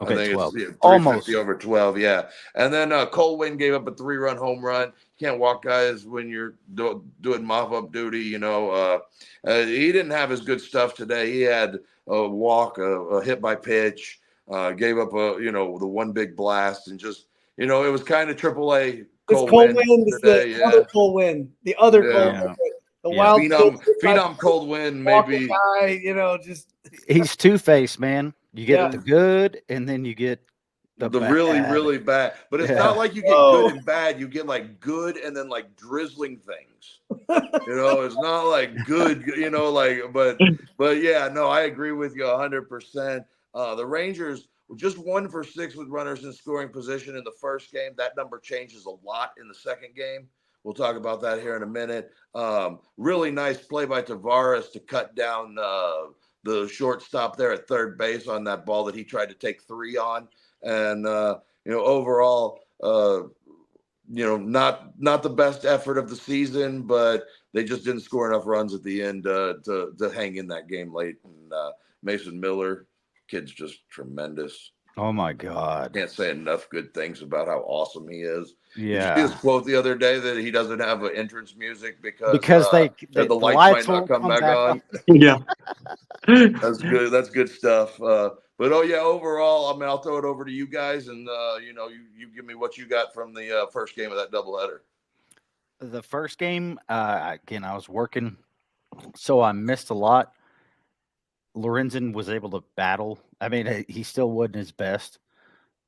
Speaker 3: Okay,
Speaker 2: I think
Speaker 3: 12.
Speaker 2: it's 350
Speaker 3: Almost
Speaker 2: over 12, yeah. And then Cole Winn gave up a 3-run home run. You can't walk guys when you're doing mop-up duty, He didn't have his good stuff today. He had a walk, a hit by pitch, gave up the one big blast, and just, it was kind of AAA Cole Winn today.
Speaker 1: The other Cole Winn. The other Cole Winn. The wild
Speaker 2: phenom Cole Winn, maybe.
Speaker 1: Guy, just
Speaker 3: he's two-faced, man. You get the good, and then you get
Speaker 2: The really, really bad. But it's not like you get good and bad. You get like good and then like drizzling things. It's not like good, but yeah, no, I agree with you 100%. The Rangers were just 1 for 6 with runners in scoring position in the first game. That number changes a lot in the second game. We'll talk about that here in a minute. Really nice play by Tavares to cut down the shortstop there at third base on that ball that he tried to take 3 on. And, overall, not the best effort of the season, but they just didn't score enough runs at the end to hang in that game late. And Mason Miller, kid's just tremendous.
Speaker 3: Oh my God!
Speaker 2: Can't say enough good things about how awesome he is.
Speaker 3: Yeah.
Speaker 2: Did you see his quote the other day that he doesn't have an entrance music because the lights might not come back on?
Speaker 4: Yeah,
Speaker 2: that's good. That's good stuff. But overall, I mean, I'll throw it over to you guys, and you give me what you got from the first game of that doubleheader.
Speaker 3: The first game, again, I was working, so I missed a lot. Lorenzen was able to battle. I mean, he still wasn't his best,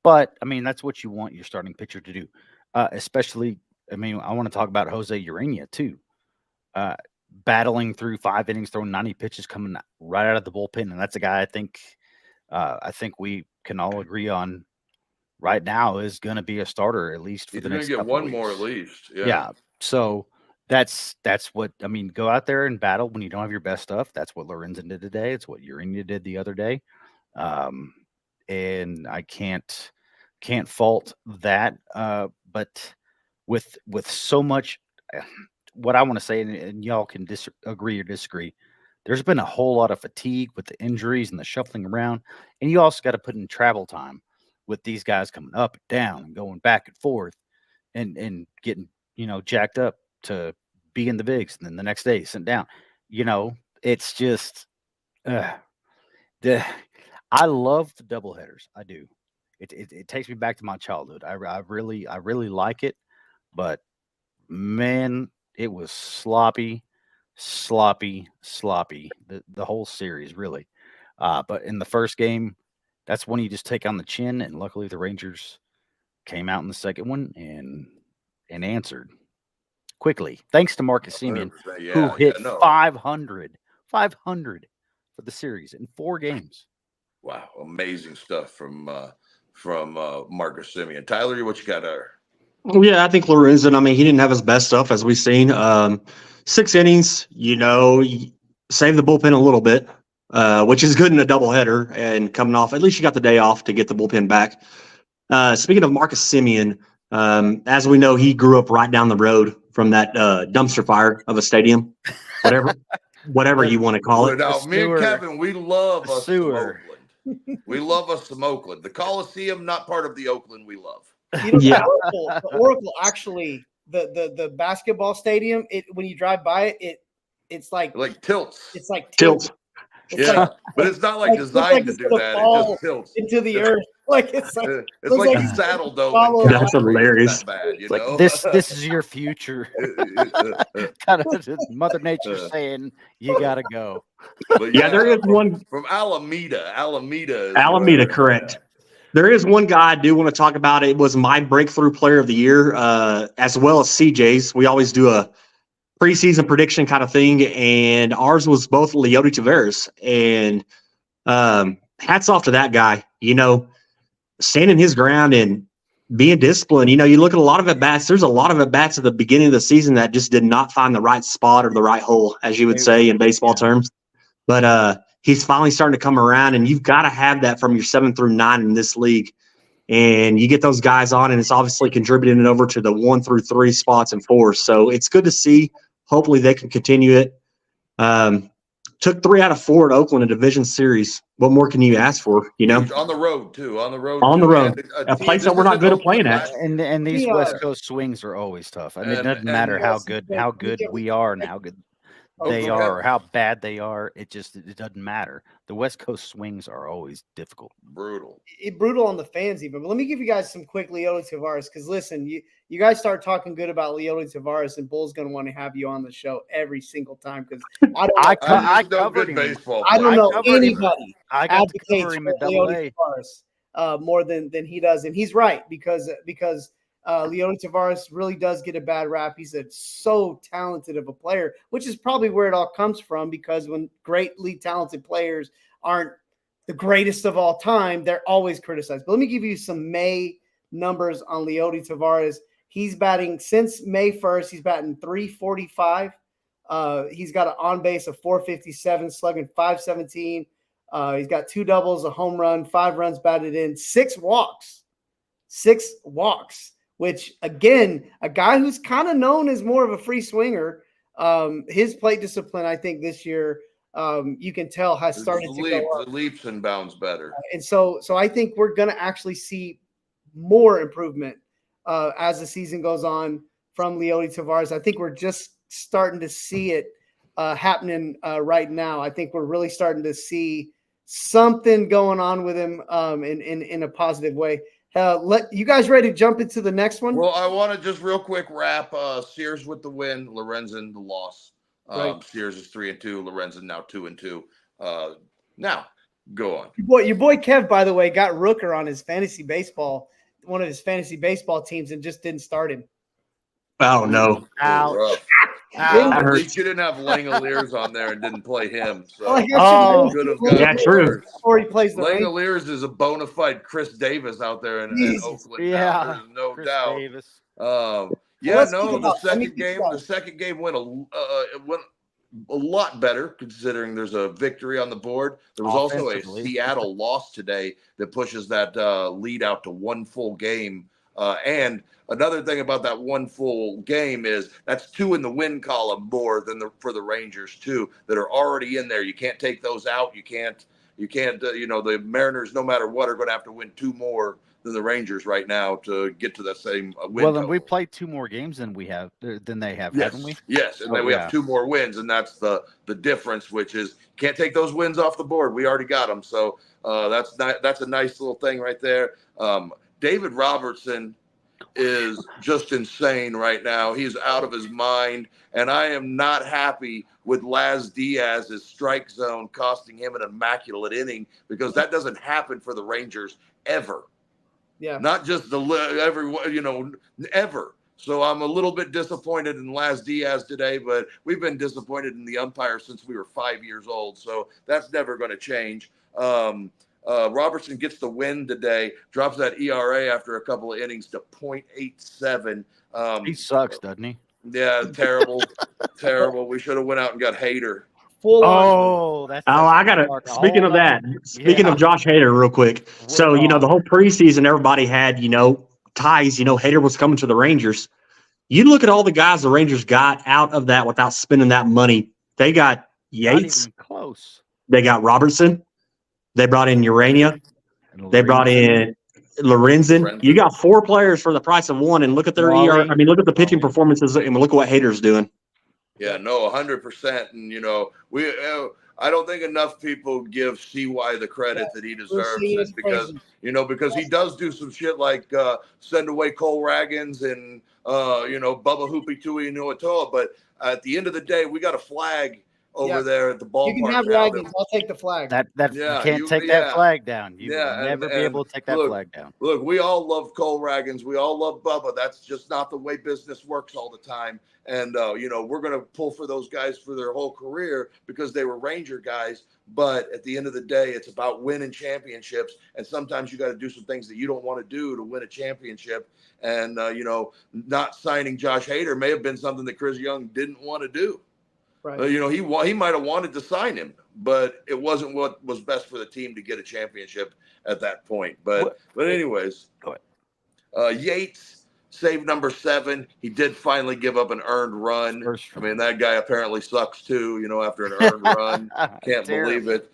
Speaker 3: but I mean, that's what you want your starting pitcher to do. Especially, I mean, I want to talk about Jose Urena too. Battling through 5 innings, throwing 90 pitches, coming right out of the bullpen, and that's a guy I think we can all agree on right now is going to be a starter at least for the next couple
Speaker 2: one
Speaker 3: weeks.
Speaker 2: more at least.
Speaker 3: Yeah. So that's what I mean. Go out there and battle when you don't have your best stuff. That's what Lorenzen did today. It's what Urena did the other day. And I can't fault that. But with so much, what I want to say, and y'all can agree or disagree, there's been a whole lot of fatigue with the injuries and the shuffling around. And you also got to put in travel time with these guys coming up and down and going back and forth and getting, jacked up to be in the bigs, and then the next day sent down. It's just I love the doubleheaders. I do. It takes me back to my childhood. I really like it, but man, it was sloppy. The whole series, really. But in the first game, that's when you just take on the chin, and luckily the Rangers came out in the second one and answered quickly, thanks to Marcus Semien, who hit 500 for the series in 4 games.
Speaker 2: Wow, amazing stuff from Marcus Semien. Tyler, what you got there?
Speaker 4: Yeah, I think Lorenzen, I mean, he didn't have his best stuff, as we've seen. 6 innings, save the bullpen a little bit, which is good in a doubleheader, and coming off, at least you got the day off to get the bullpen back. Speaking of Marcus Semien, as we know, he grew up right down the road from that dumpster fire of a stadium, whatever you want to call it.
Speaker 2: Now, me and Kevin, we love us some Oakland. We love us some Oakland. The Coliseum, not part of the Oakland we love.
Speaker 1: The Oracle, actually, the basketball stadium, when you drive by it, it's like
Speaker 2: tilts.
Speaker 1: It's like
Speaker 4: tilts.
Speaker 2: But it's not like designed to do that. It just tilts
Speaker 1: into the earth. Like it's like
Speaker 2: the Saddle Dome.
Speaker 4: That's hilarious.
Speaker 3: This is your future. Kind of Mother Nature saying you gotta go.
Speaker 2: But
Speaker 4: there is one
Speaker 2: from Alameda.
Speaker 4: Alameda, correct. There is one guy I do want to talk about. It was my breakthrough player of the year, as well as CJ's. We always do a preseason prediction kind of thing, and ours was both Leody Taveras. And hats off to that guy, standing his ground and being disciplined. You look at a lot of at-bats. There's a lot of at-bats at the beginning of the season that just did not find the right spot or the right hole, as you would say in baseball terms. But he's finally starting to come around, and you've got to have that from your 7 through 9 in this league. And you get those guys on, and it's obviously contributing over to the 1 through 3 spots and 4. So it's good to see. Hopefully they can continue it. Took 3 out of 4 at Oakland, a division series. What more can you ask for?
Speaker 2: On the road too. On the
Speaker 4: road, a place that we're not good at playing at.
Speaker 3: And these West Coast swings are always tough. I mean, it doesn't matter how good we are and how good they are or how bad they are. It doesn't matter. The West Coast swings are always difficult.
Speaker 2: Brutal
Speaker 1: on the fans even. But let me give you guys some quick Leody Taveras, because listen, you guys start talking good about Leody Taveras, and Bull's going to want to have you on the show every single time, because
Speaker 3: I covered him.
Speaker 2: Baseball.
Speaker 1: I don't know anybody
Speaker 3: I got to cover him at
Speaker 1: Leody Taveras. more than he does. And he's right because Leody Tavares really does get a bad rap. He's so talented of a player, which is probably where it all comes from, because when greatly talented players aren't the greatest of all time, they're always criticized. But let me give you some May numbers on Leody Tavares. He's batting since May 1st. He's batting .345. He's got an on base of 457, slugging .517. He's got 2 doubles, a home run, 5 runs batted in, 6 walks, which, again, a guy who's kind of known as more of a free swinger. His plate discipline, I think this year, you can tell has started to go up.
Speaker 2: The leaps and bounds better.
Speaker 1: And so I think we're going to actually see more improvement as the season goes on from Leody Tavares. I think we're just starting to see it happening right now. I think we're really starting to see something going on with him in a positive way. You guys ready to jump into the next one?
Speaker 2: Well, I want to just real quick wrap Sears with the win, Lorenzen the loss.
Speaker 1: Right.
Speaker 2: Sears is 3-2, Lorenzen now 2-2. Now go on.
Speaker 1: Your boy Kev, by the way, got Rooker on his fantasy baseball, one of his fantasy baseball teams, and just didn't start him.
Speaker 4: Oh no!
Speaker 3: Ouch.
Speaker 2: Well,
Speaker 4: That
Speaker 2: at
Speaker 4: hurts.
Speaker 2: least you didn't have Langoliers on there and didn't play him. So
Speaker 1: Oh,
Speaker 2: could have got
Speaker 4: yeah, true.
Speaker 1: Before he plays the Rangers.
Speaker 2: Langoliers is a bona fide Chris Davis out there in Oakland.
Speaker 3: Yeah,
Speaker 2: Now. There's no
Speaker 3: Chris
Speaker 2: doubt.
Speaker 3: Davis.
Speaker 2: The second game went a lot better, considering there's a victory on the board. There was also a Seattle loss today that pushes that lead out to 1 full game. And another thing about that 1 full game is that's 2 in the win column more than for the Rangers too, that are already in there. You can't take those out. You can't. The Mariners, no matter what, are going to have to win 2 more than the Rangers right now to get to that same win.
Speaker 3: Well, then we played 2 more games than they have, haven't we?
Speaker 2: Yes, and then we have 2 more wins, and that's the difference, which is can't take those wins off the board. We already got them, so that's a nice little thing right there. David Robertson is just insane right now. He's out of his mind, and I am not happy with Laz Diaz's strike zone costing him an immaculate inning, because that doesn't happen for the Rangers ever.
Speaker 1: Yeah,
Speaker 2: not just ever. So I'm a little bit disappointed in Laz Diaz today, but we've been disappointed in the umpire since we were 5 years old. So that's never going to change. Robertson gets the win today, drops that ERA after a couple of innings to .87.
Speaker 3: He sucks, doesn't he?
Speaker 2: Yeah, terrible, terrible. We should have went out and got Hader.
Speaker 4: I gotta. Speaking of that, speaking of Josh Hader, real quick. So the whole preseason, everybody had ties. Hader was coming to the Rangers. You look at all the guys the Rangers got out of that without spending that money. They got Yates.
Speaker 3: Not even close.
Speaker 4: They got Robertson. They brought in Urania. They brought in Lorenzen. You got 4 players for the price of 1, and look at their ER. I mean, look at the pitching performances, and look at what Hader's doing.
Speaker 2: Yeah, no, 100%. And I don't think enough people give CY the credit that he deserves, because he does do some shit like send away Cole Raggins and Bubba Hoopy Tui Nuatoa. But at the end of the day, we got a flag over there at the ballpark.
Speaker 1: You can have Raggins. I'll take the flag.
Speaker 3: You can't take that flag down. You will never be able to take that flag down.
Speaker 2: Look, we all love Cole Raggins. We all love Bubba. That's just not the way business works all the time. And, we're going to pull for those guys for their whole career because they were Ranger guys. But at the end of the day, it's about winning championships. And sometimes you got to do some things that you don't want to do to win a championship. And, not signing Josh Hader may have been something that Chris Young didn't want to do.
Speaker 1: Right.
Speaker 2: He might have wanted to sign him, but it wasn't what was best for the team to get a championship at that point. But anyways,
Speaker 3: go ahead.
Speaker 2: Yates, save number 7. He did finally give up an earned run. I mean, that guy apparently sucks too, after an earned run. Can't believe it.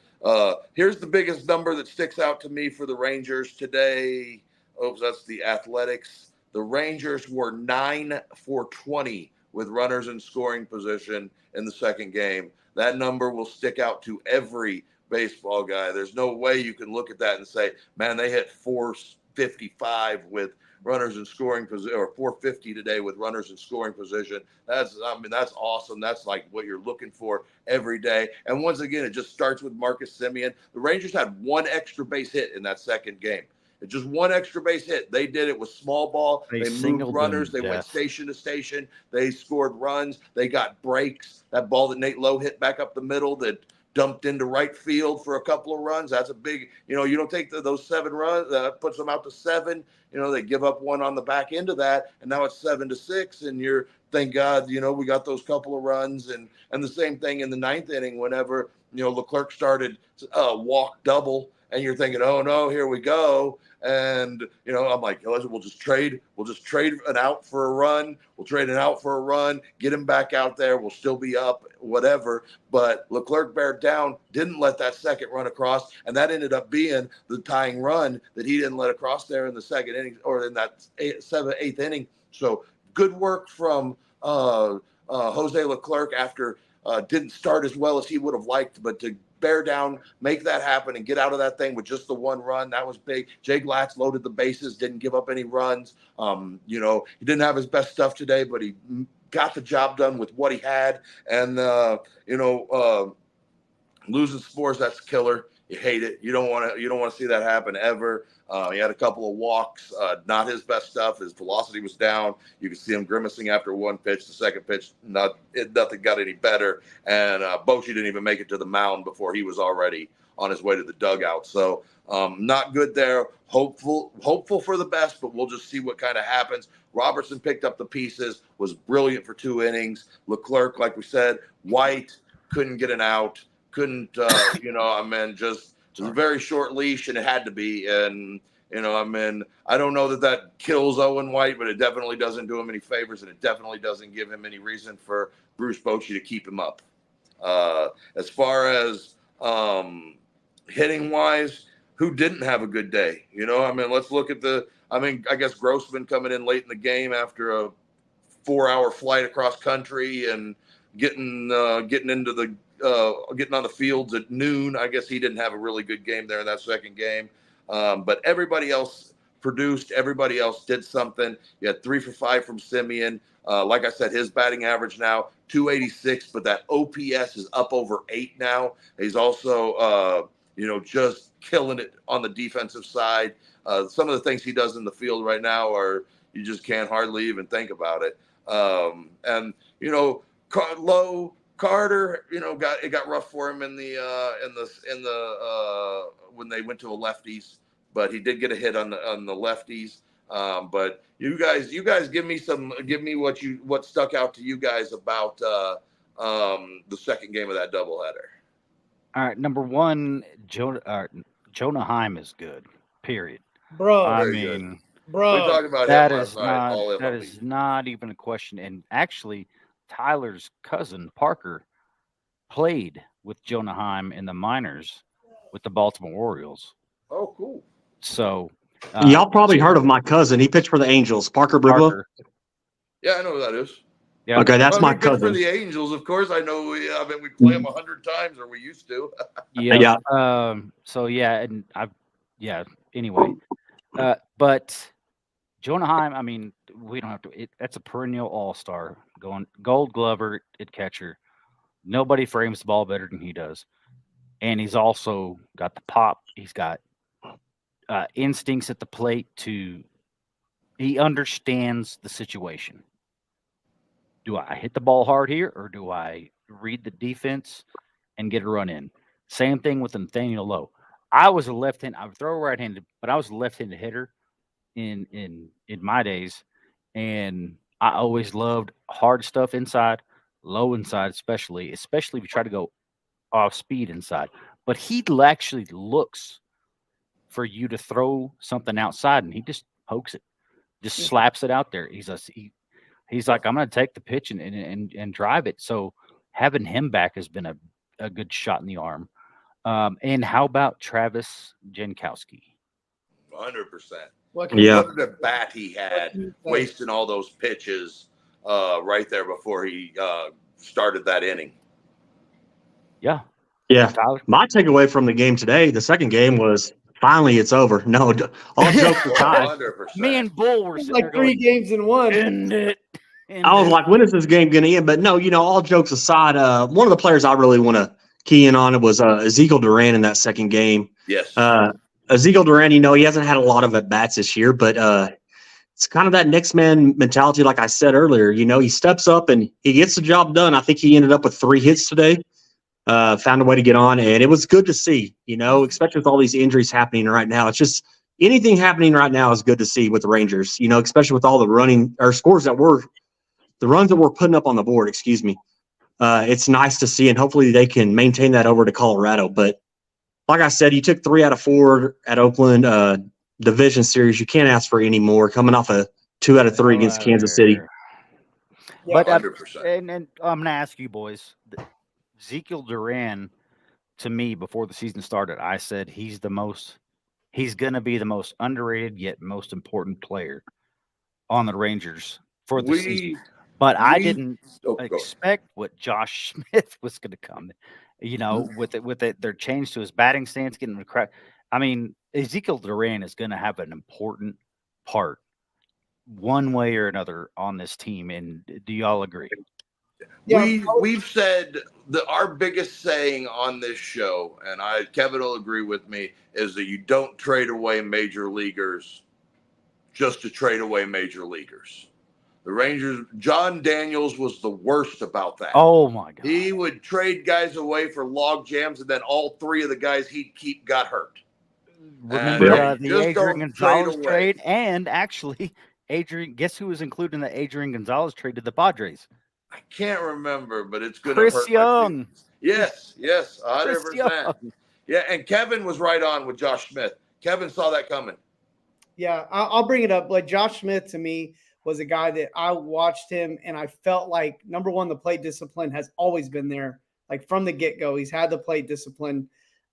Speaker 2: Here's the biggest number that sticks out to me for the Rangers today. Oops, that's the Athletics. The Rangers were 9 for 20 with runners in scoring position in the second game. That number will stick out to every baseball guy. There's no way you can look at that and say, man, they hit 455 with runners in scoring position, or 450 today with runners in scoring position. That's awesome. That's like what you're looking for every day. And once again, it just starts with Marcus Semien. The Rangers had 1 extra base hit in that second game. just one extra base hit. They did it with small ball. They moved runners. They went station to station. They scored runs. They got breaks. That ball that Nate Lowe hit back up the middle that dumped into right field for a couple of runs. That's a big, you don't take those 7 runs, puts them out to 7. They give up one on the back end of that, and now it's 7-6, and thank God, we got those couple of runs, and the same thing in the 9th inning whenever, Leclerc started walk double, and you're thinking, oh no, here we go. And, I'm like, we'll just trade an out for a run. We'll trade an out for a run, get him back out there. We'll still be up, whatever. But Leclerc bared down, didn't let that second run across. And that ended up being the tying run that he didn't let across there in the second inning or in that 8th inning. So good work from Jose Leclerc after didn't start as well as he would have liked, but to bear down, make that happen, and get out of that thing with just the one run. That was big. Jay Glatz loaded the bases, didn't give up any runs. He didn't have his best stuff today, but he got the job done with what he had. And, losing scores, that's killer. You hate it. You don't want to see that happen ever. He had a couple of walks, not his best stuff. His velocity was down. You could see him grimacing after one pitch. The second pitch, nothing got any better. And Bochy didn't even make it to the mound before he was already on his way to the dugout. So not good there. Hopeful for the best, but we'll just see what kind of happens. Robertson picked up the pieces, was brilliant for 2 innings. Leclerc, like we said, White couldn't get an out. Couldn't, just a very short leash, and it had to be. And, I don't know that kills Owen White, but it definitely doesn't do him any favors, and it definitely doesn't give him any reason for Bruce Bochy to keep him up. As far as hitting-wise, who didn't have a good day? Let's look at I guess Grossman coming in late in the game after a 4-hour flight across country and getting on the fields at noon. I guess he didn't have a really good game there in that second game. But everybody else produced. Everybody else did something. You had 3 for 5 from Simeon. Like I said, his batting average now, 286, but that OPS is up over 8 now. He's also, just killing it on the defensive side. Some of the things he does in the field right now you just can't hardly even think about it. Carter, it got rough for him in the when they went to a lefties, but he did get a hit on the lefties. But you guys give me what stuck out to you guys about the second game of that doubleheader.
Speaker 3: All right, number 1, Jonah Heim is good. Period.
Speaker 1: Bro,
Speaker 2: we talked about
Speaker 3: that
Speaker 2: him
Speaker 3: is
Speaker 2: last night.
Speaker 3: that is not even a question. And actually, Tyler's cousin Parker played with Jonah Heim in the minors with the Baltimore Orioles.
Speaker 2: Oh, cool.
Speaker 3: So
Speaker 4: y'all probably heard of my cousin. He pitched for the Angels, Parker Brigla.
Speaker 2: Yeah, I know who that is.
Speaker 3: Yeah.
Speaker 4: Okay, that's my cousin.
Speaker 2: For the Angels, of course, I know. We play them 100 times, or we used to.
Speaker 3: Yeah. Anyway, but Jonah Heim, we don't have to. That's a perennial all-star, going Gold Glover at catcher. Nobody frames the ball better than he does, and he's also got the pop. He's got instincts at the plate. He understands the situation. Do I hit the ball hard here, or do I read the defense and get a run in? Same thing with Nathaniel Lowe. I was a left-handed. I would throw right-handed, but I was a left-handed hitter in my days, and I always loved hard stuff inside, low inside, especially if you try to go off speed inside. But he actually looks for you to throw something outside, and he just pokes it, just slaps it out there. He's like, I'm going to take the pitch and drive it. So having him back has been a good shot in the arm. And how about Travis Jankowski?
Speaker 2: 100%. What a bat he had, wasting all those pitches right there before he started that inning.
Speaker 4: Yeah. My takeaway from the game today, the second game, was finally it's over. No, all jokes aside.
Speaker 2: 100%.
Speaker 3: Me and Bull were
Speaker 1: like 3 games in one.
Speaker 4: I was like, when is this game going to end? But no, all jokes aside, one of the players I really want to key in on it was Ezekiel Duran in that second game.
Speaker 2: Yes.
Speaker 4: Ezekiel Duran, he hasn't had a lot of at-bats this year, but it's kind of that next man mentality, like I said earlier. He steps up and he gets the job done. I think he ended up with 3 hits today, found a way to get on, and it was good to see, especially with all these injuries happening right now. It's just anything happening right now is good to see with the Rangers, especially with all the running or scores the runs that we're putting up on the board, excuse me. It's nice to see, and hopefully they can maintain that over to Colorado. But like I said, you took 3 out of 4 at Oakland division series. You can't ask for any more coming off a 2 out of 3 against Kansas City.
Speaker 3: But
Speaker 2: 100%.
Speaker 3: And I'm going to ask you boys, Ezekiel Duran, to me, before the season started, I said he's going to be the most underrated yet most important player on the Rangers for the season. But I didn't expect what Josh Smith was going to come, with their change to his batting stance, getting the crack. I mean, Ezekiel Duran is going to have an important part one way or another on this team. And do y'all agree?
Speaker 2: We've said that our biggest saying on this show, and Kevin will agree with me, is that you don't trade away major leaguers just to trade away major leaguers. The Rangers, John Daniels was the worst about that.
Speaker 3: Oh, my God.
Speaker 2: He would trade guys away for log jams, and then all 3 of the guys he'd keep got hurt.
Speaker 3: Remember the Adrian Gonzalez trade? And actually, guess who was included in the Adrian Gonzalez trade to the Padres?
Speaker 2: I can't remember, but it's going to
Speaker 3: Chris
Speaker 2: hurt.
Speaker 3: Young.
Speaker 2: Yes, 100%. Yeah, and Kevin was right on with Josh Smith. Kevin saw that coming.
Speaker 1: Yeah, I'll bring it up. Like, Josh Smith, to me, was a guy that I watched him, and I felt like, number one, the plate discipline has always been there. Like, from the get-go, he's had the plate discipline.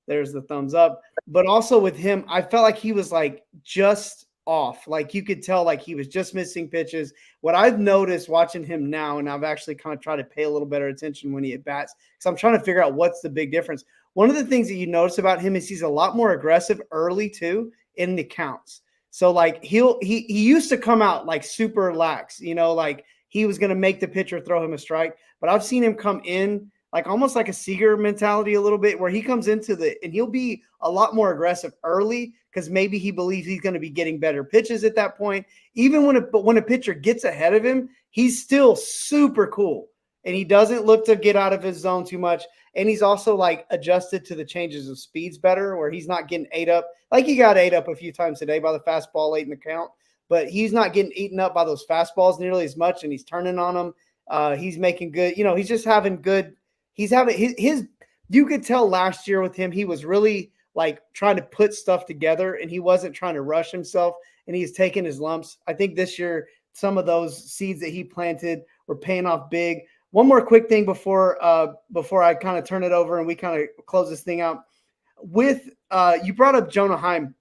Speaker 1: There's the thumbs up. But also with him, I felt like he was, like, just off. Like, you could tell, like, he was just missing pitches. What I've noticed watching him now, and I've actually kind of tried to pay a little better attention when he at bats, because I'm trying to figure out what's the big difference. One of the things that you notice about him is he's a lot more aggressive early, too, in the counts. So, like, he used to come out, like, super lax, like he was going to make the pitcher throw him a strike. But I've seen him come in, like, almost like a Seager mentality a little bit, where he comes into and he'll be a lot more aggressive early because maybe he believes he's going to be getting better pitches at that point. Even when a pitcher gets ahead of him, he's still super cool. And he doesn't look to get out of his zone too much. And he's also, like, adjusted to the changes of speeds better, where he's not getting ate up. Like, he got ate up a few times today by the fastball late in the count, but he's not getting eaten up by those fastballs nearly as much, and he's turning on them. He's making good, he's just having good. He's having his you could tell last year with him, he was really, like, trying to put stuff together, and he wasn't trying to rush himself, and he's taking his lumps. I think this year, some of those seeds that he planted were paying off big. One more quick thing before I kind of turn it over and we kind of close this thing out. With you brought up Jonah Heim.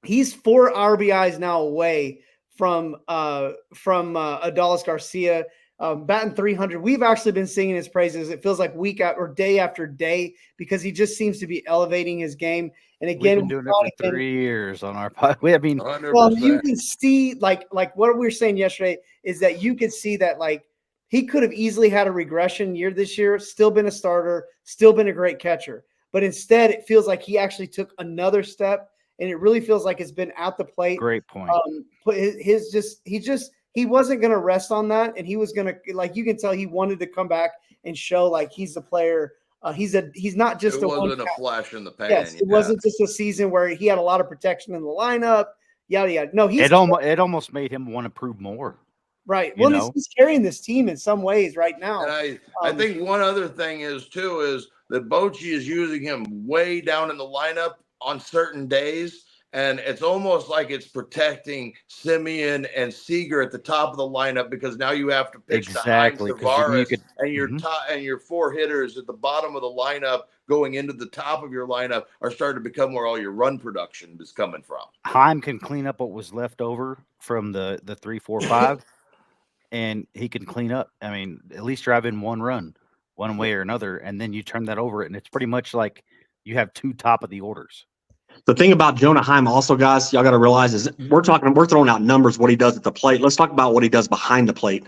Speaker 1: He's 4 RBIs now away from Adolis Garcia, batting 300. We've actually been singing his praises. It feels like week or day after day, because he just seems to be elevating his game. And again,
Speaker 3: we've been doing it for 3 years on our podcast. I mean,
Speaker 2: 100%.
Speaker 1: Well, you can see like what we were saying yesterday is that you could see that, like, he could have easily had a regression year this year, still been a starter, still been a great catcher. But instead, it feels like he actually took another step, and it really feels like it's been at the plate.
Speaker 3: Great point.
Speaker 1: He wasn't going to rest on that, and he was going to, like, you can tell he wanted to come back and show, like, he's a player. He's not just
Speaker 2: it wasn't a flash in the pan.
Speaker 1: Yes, it wasn't just a season where he had a lot of protection in the lineup. Yada yada. No,
Speaker 3: it almost made him want to prove more.
Speaker 1: Right. Well, he's carrying this team in some ways right now.
Speaker 2: And I think one other thing is that Bochy is using him way down in the lineup on certain days. And it's almost like it's protecting Simeon and Seager at the top of the lineup, because now you have to pitch to Heinz Tavares, and your top and your 4 hitters at the bottom of the lineup going into the top of your lineup are starting to become where all your run production is coming from.
Speaker 3: Heim can clean up what was left over from the 3, 4, 5. And he can clean up. I mean, at least drive in 1 run, one way or another, and then you turn that over, and it's pretty much like you have 2 top of the orders.
Speaker 4: The thing about Jonah Heim also, guys, y'all got to realize is we're throwing out numbers, what he does at the plate. Let's talk about what he does behind the plate.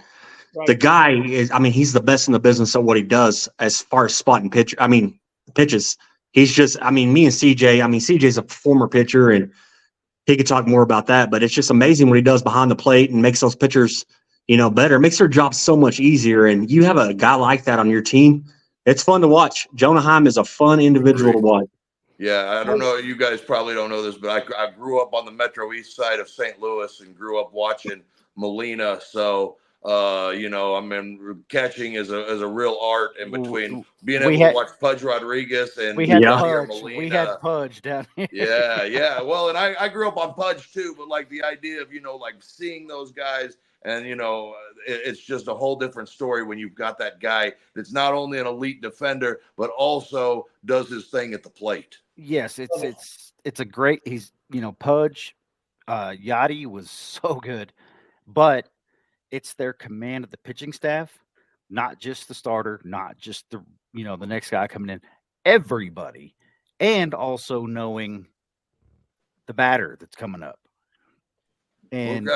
Speaker 4: Right. The guy is, he's the best in the business at what he does as far as spotting pitches. he's just, I mean, me and CJ, I mean, CJ's a former pitcher and he could talk more about that, but it's just amazing what he does behind the plate and makes those pitchers, better. It makes their job so much easier. And you have a guy like that on your team. It's fun to watch. Jonah Heim is a fun individual to watch.
Speaker 2: Yeah, I don't know. You guys probably don't know this, but I grew up on the Metro East side of St. Louis and grew up watching Molina. So, I mean, catching is a real art in between being able to watch Pudge Rodriguez and
Speaker 3: we had
Speaker 2: Molina.
Speaker 3: We had Pudge down here.
Speaker 2: Yeah. Well, and I grew up on Pudge too, but like the idea of, like seeing those guys and, it's just a whole different story when you've got that guy that's not only an elite defender, but also does his thing at the plate.
Speaker 3: Yes, it's a great. He's Pudge, Yachty was so good, but it's their command of the pitching staff, not just the starter, not just the the next guy coming in, everybody, and also knowing the batter that's coming up, and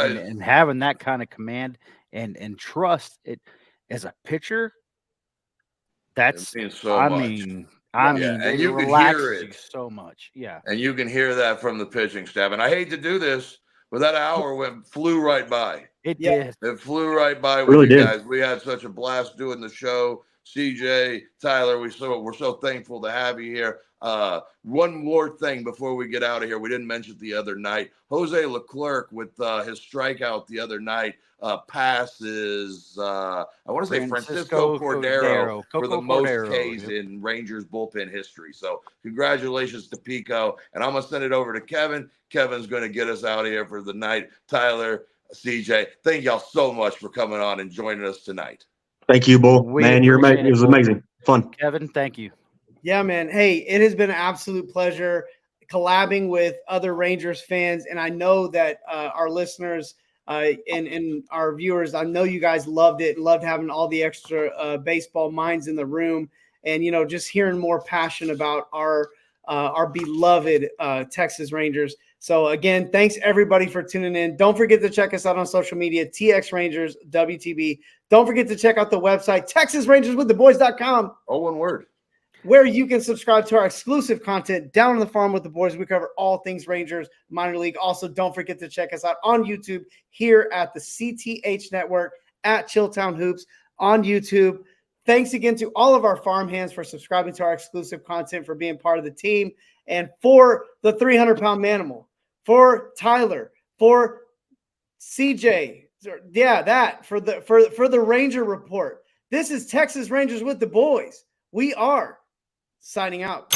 Speaker 3: having that kind of command and trust it as a pitcher. That's
Speaker 2: so
Speaker 3: I
Speaker 2: much.
Speaker 3: mean,
Speaker 2: and you can hear it
Speaker 3: so much. Yeah.
Speaker 2: And you can hear that from the pitching staff. And I hate to do this, but that hour flew right by.
Speaker 3: It did.
Speaker 2: It flew right by with
Speaker 4: really
Speaker 2: you guys. We had such a blast doing the show. CJ, Tyler, we're so thankful to have you here. One more thing before we get out of here. We didn't mention it the other night. Jose Leclerc with his strikeout the other night passes, I want to say Francisco Cordero for the most Ks in Rangers bullpen history. So congratulations to Pico. And I'm going to send it over to Kevin. Kevin's going to get us out of here for the night. Tyler, CJ, thank y'all so much for coming on and joining us tonight.
Speaker 4: Thank you, Bull. Man, you're amazing. It was amazing. Fun.
Speaker 3: Kevin, thank you.
Speaker 1: Yeah, man. Hey, it has been an absolute pleasure collabing with other Rangers fans. And I know that our listeners and our viewers, I know you guys loved it and loved having all the extra baseball minds in the room and, just hearing more passion about our beloved Texas Rangers. So again, thanks everybody for tuning in. Don't forget to check us out on social media, TX Rangers, WTB. Don't forget to check out the website, TexasRangersWithTheBoys.com.
Speaker 2: Oh, one word.
Speaker 1: Where you can subscribe to our exclusive content down on the farm with the boys. We cover all things Rangers minor league. Also, don't forget to check us out on YouTube here at the CTH Network at Chilltown Hoops on YouTube. Thanks again to all of our farm hands for subscribing to our exclusive content, for being part of the team, and for the 300-pound manimal, for Tyler, for CJ, for the Ranger Report. This is Texas Rangers with the Boys. We are signing out.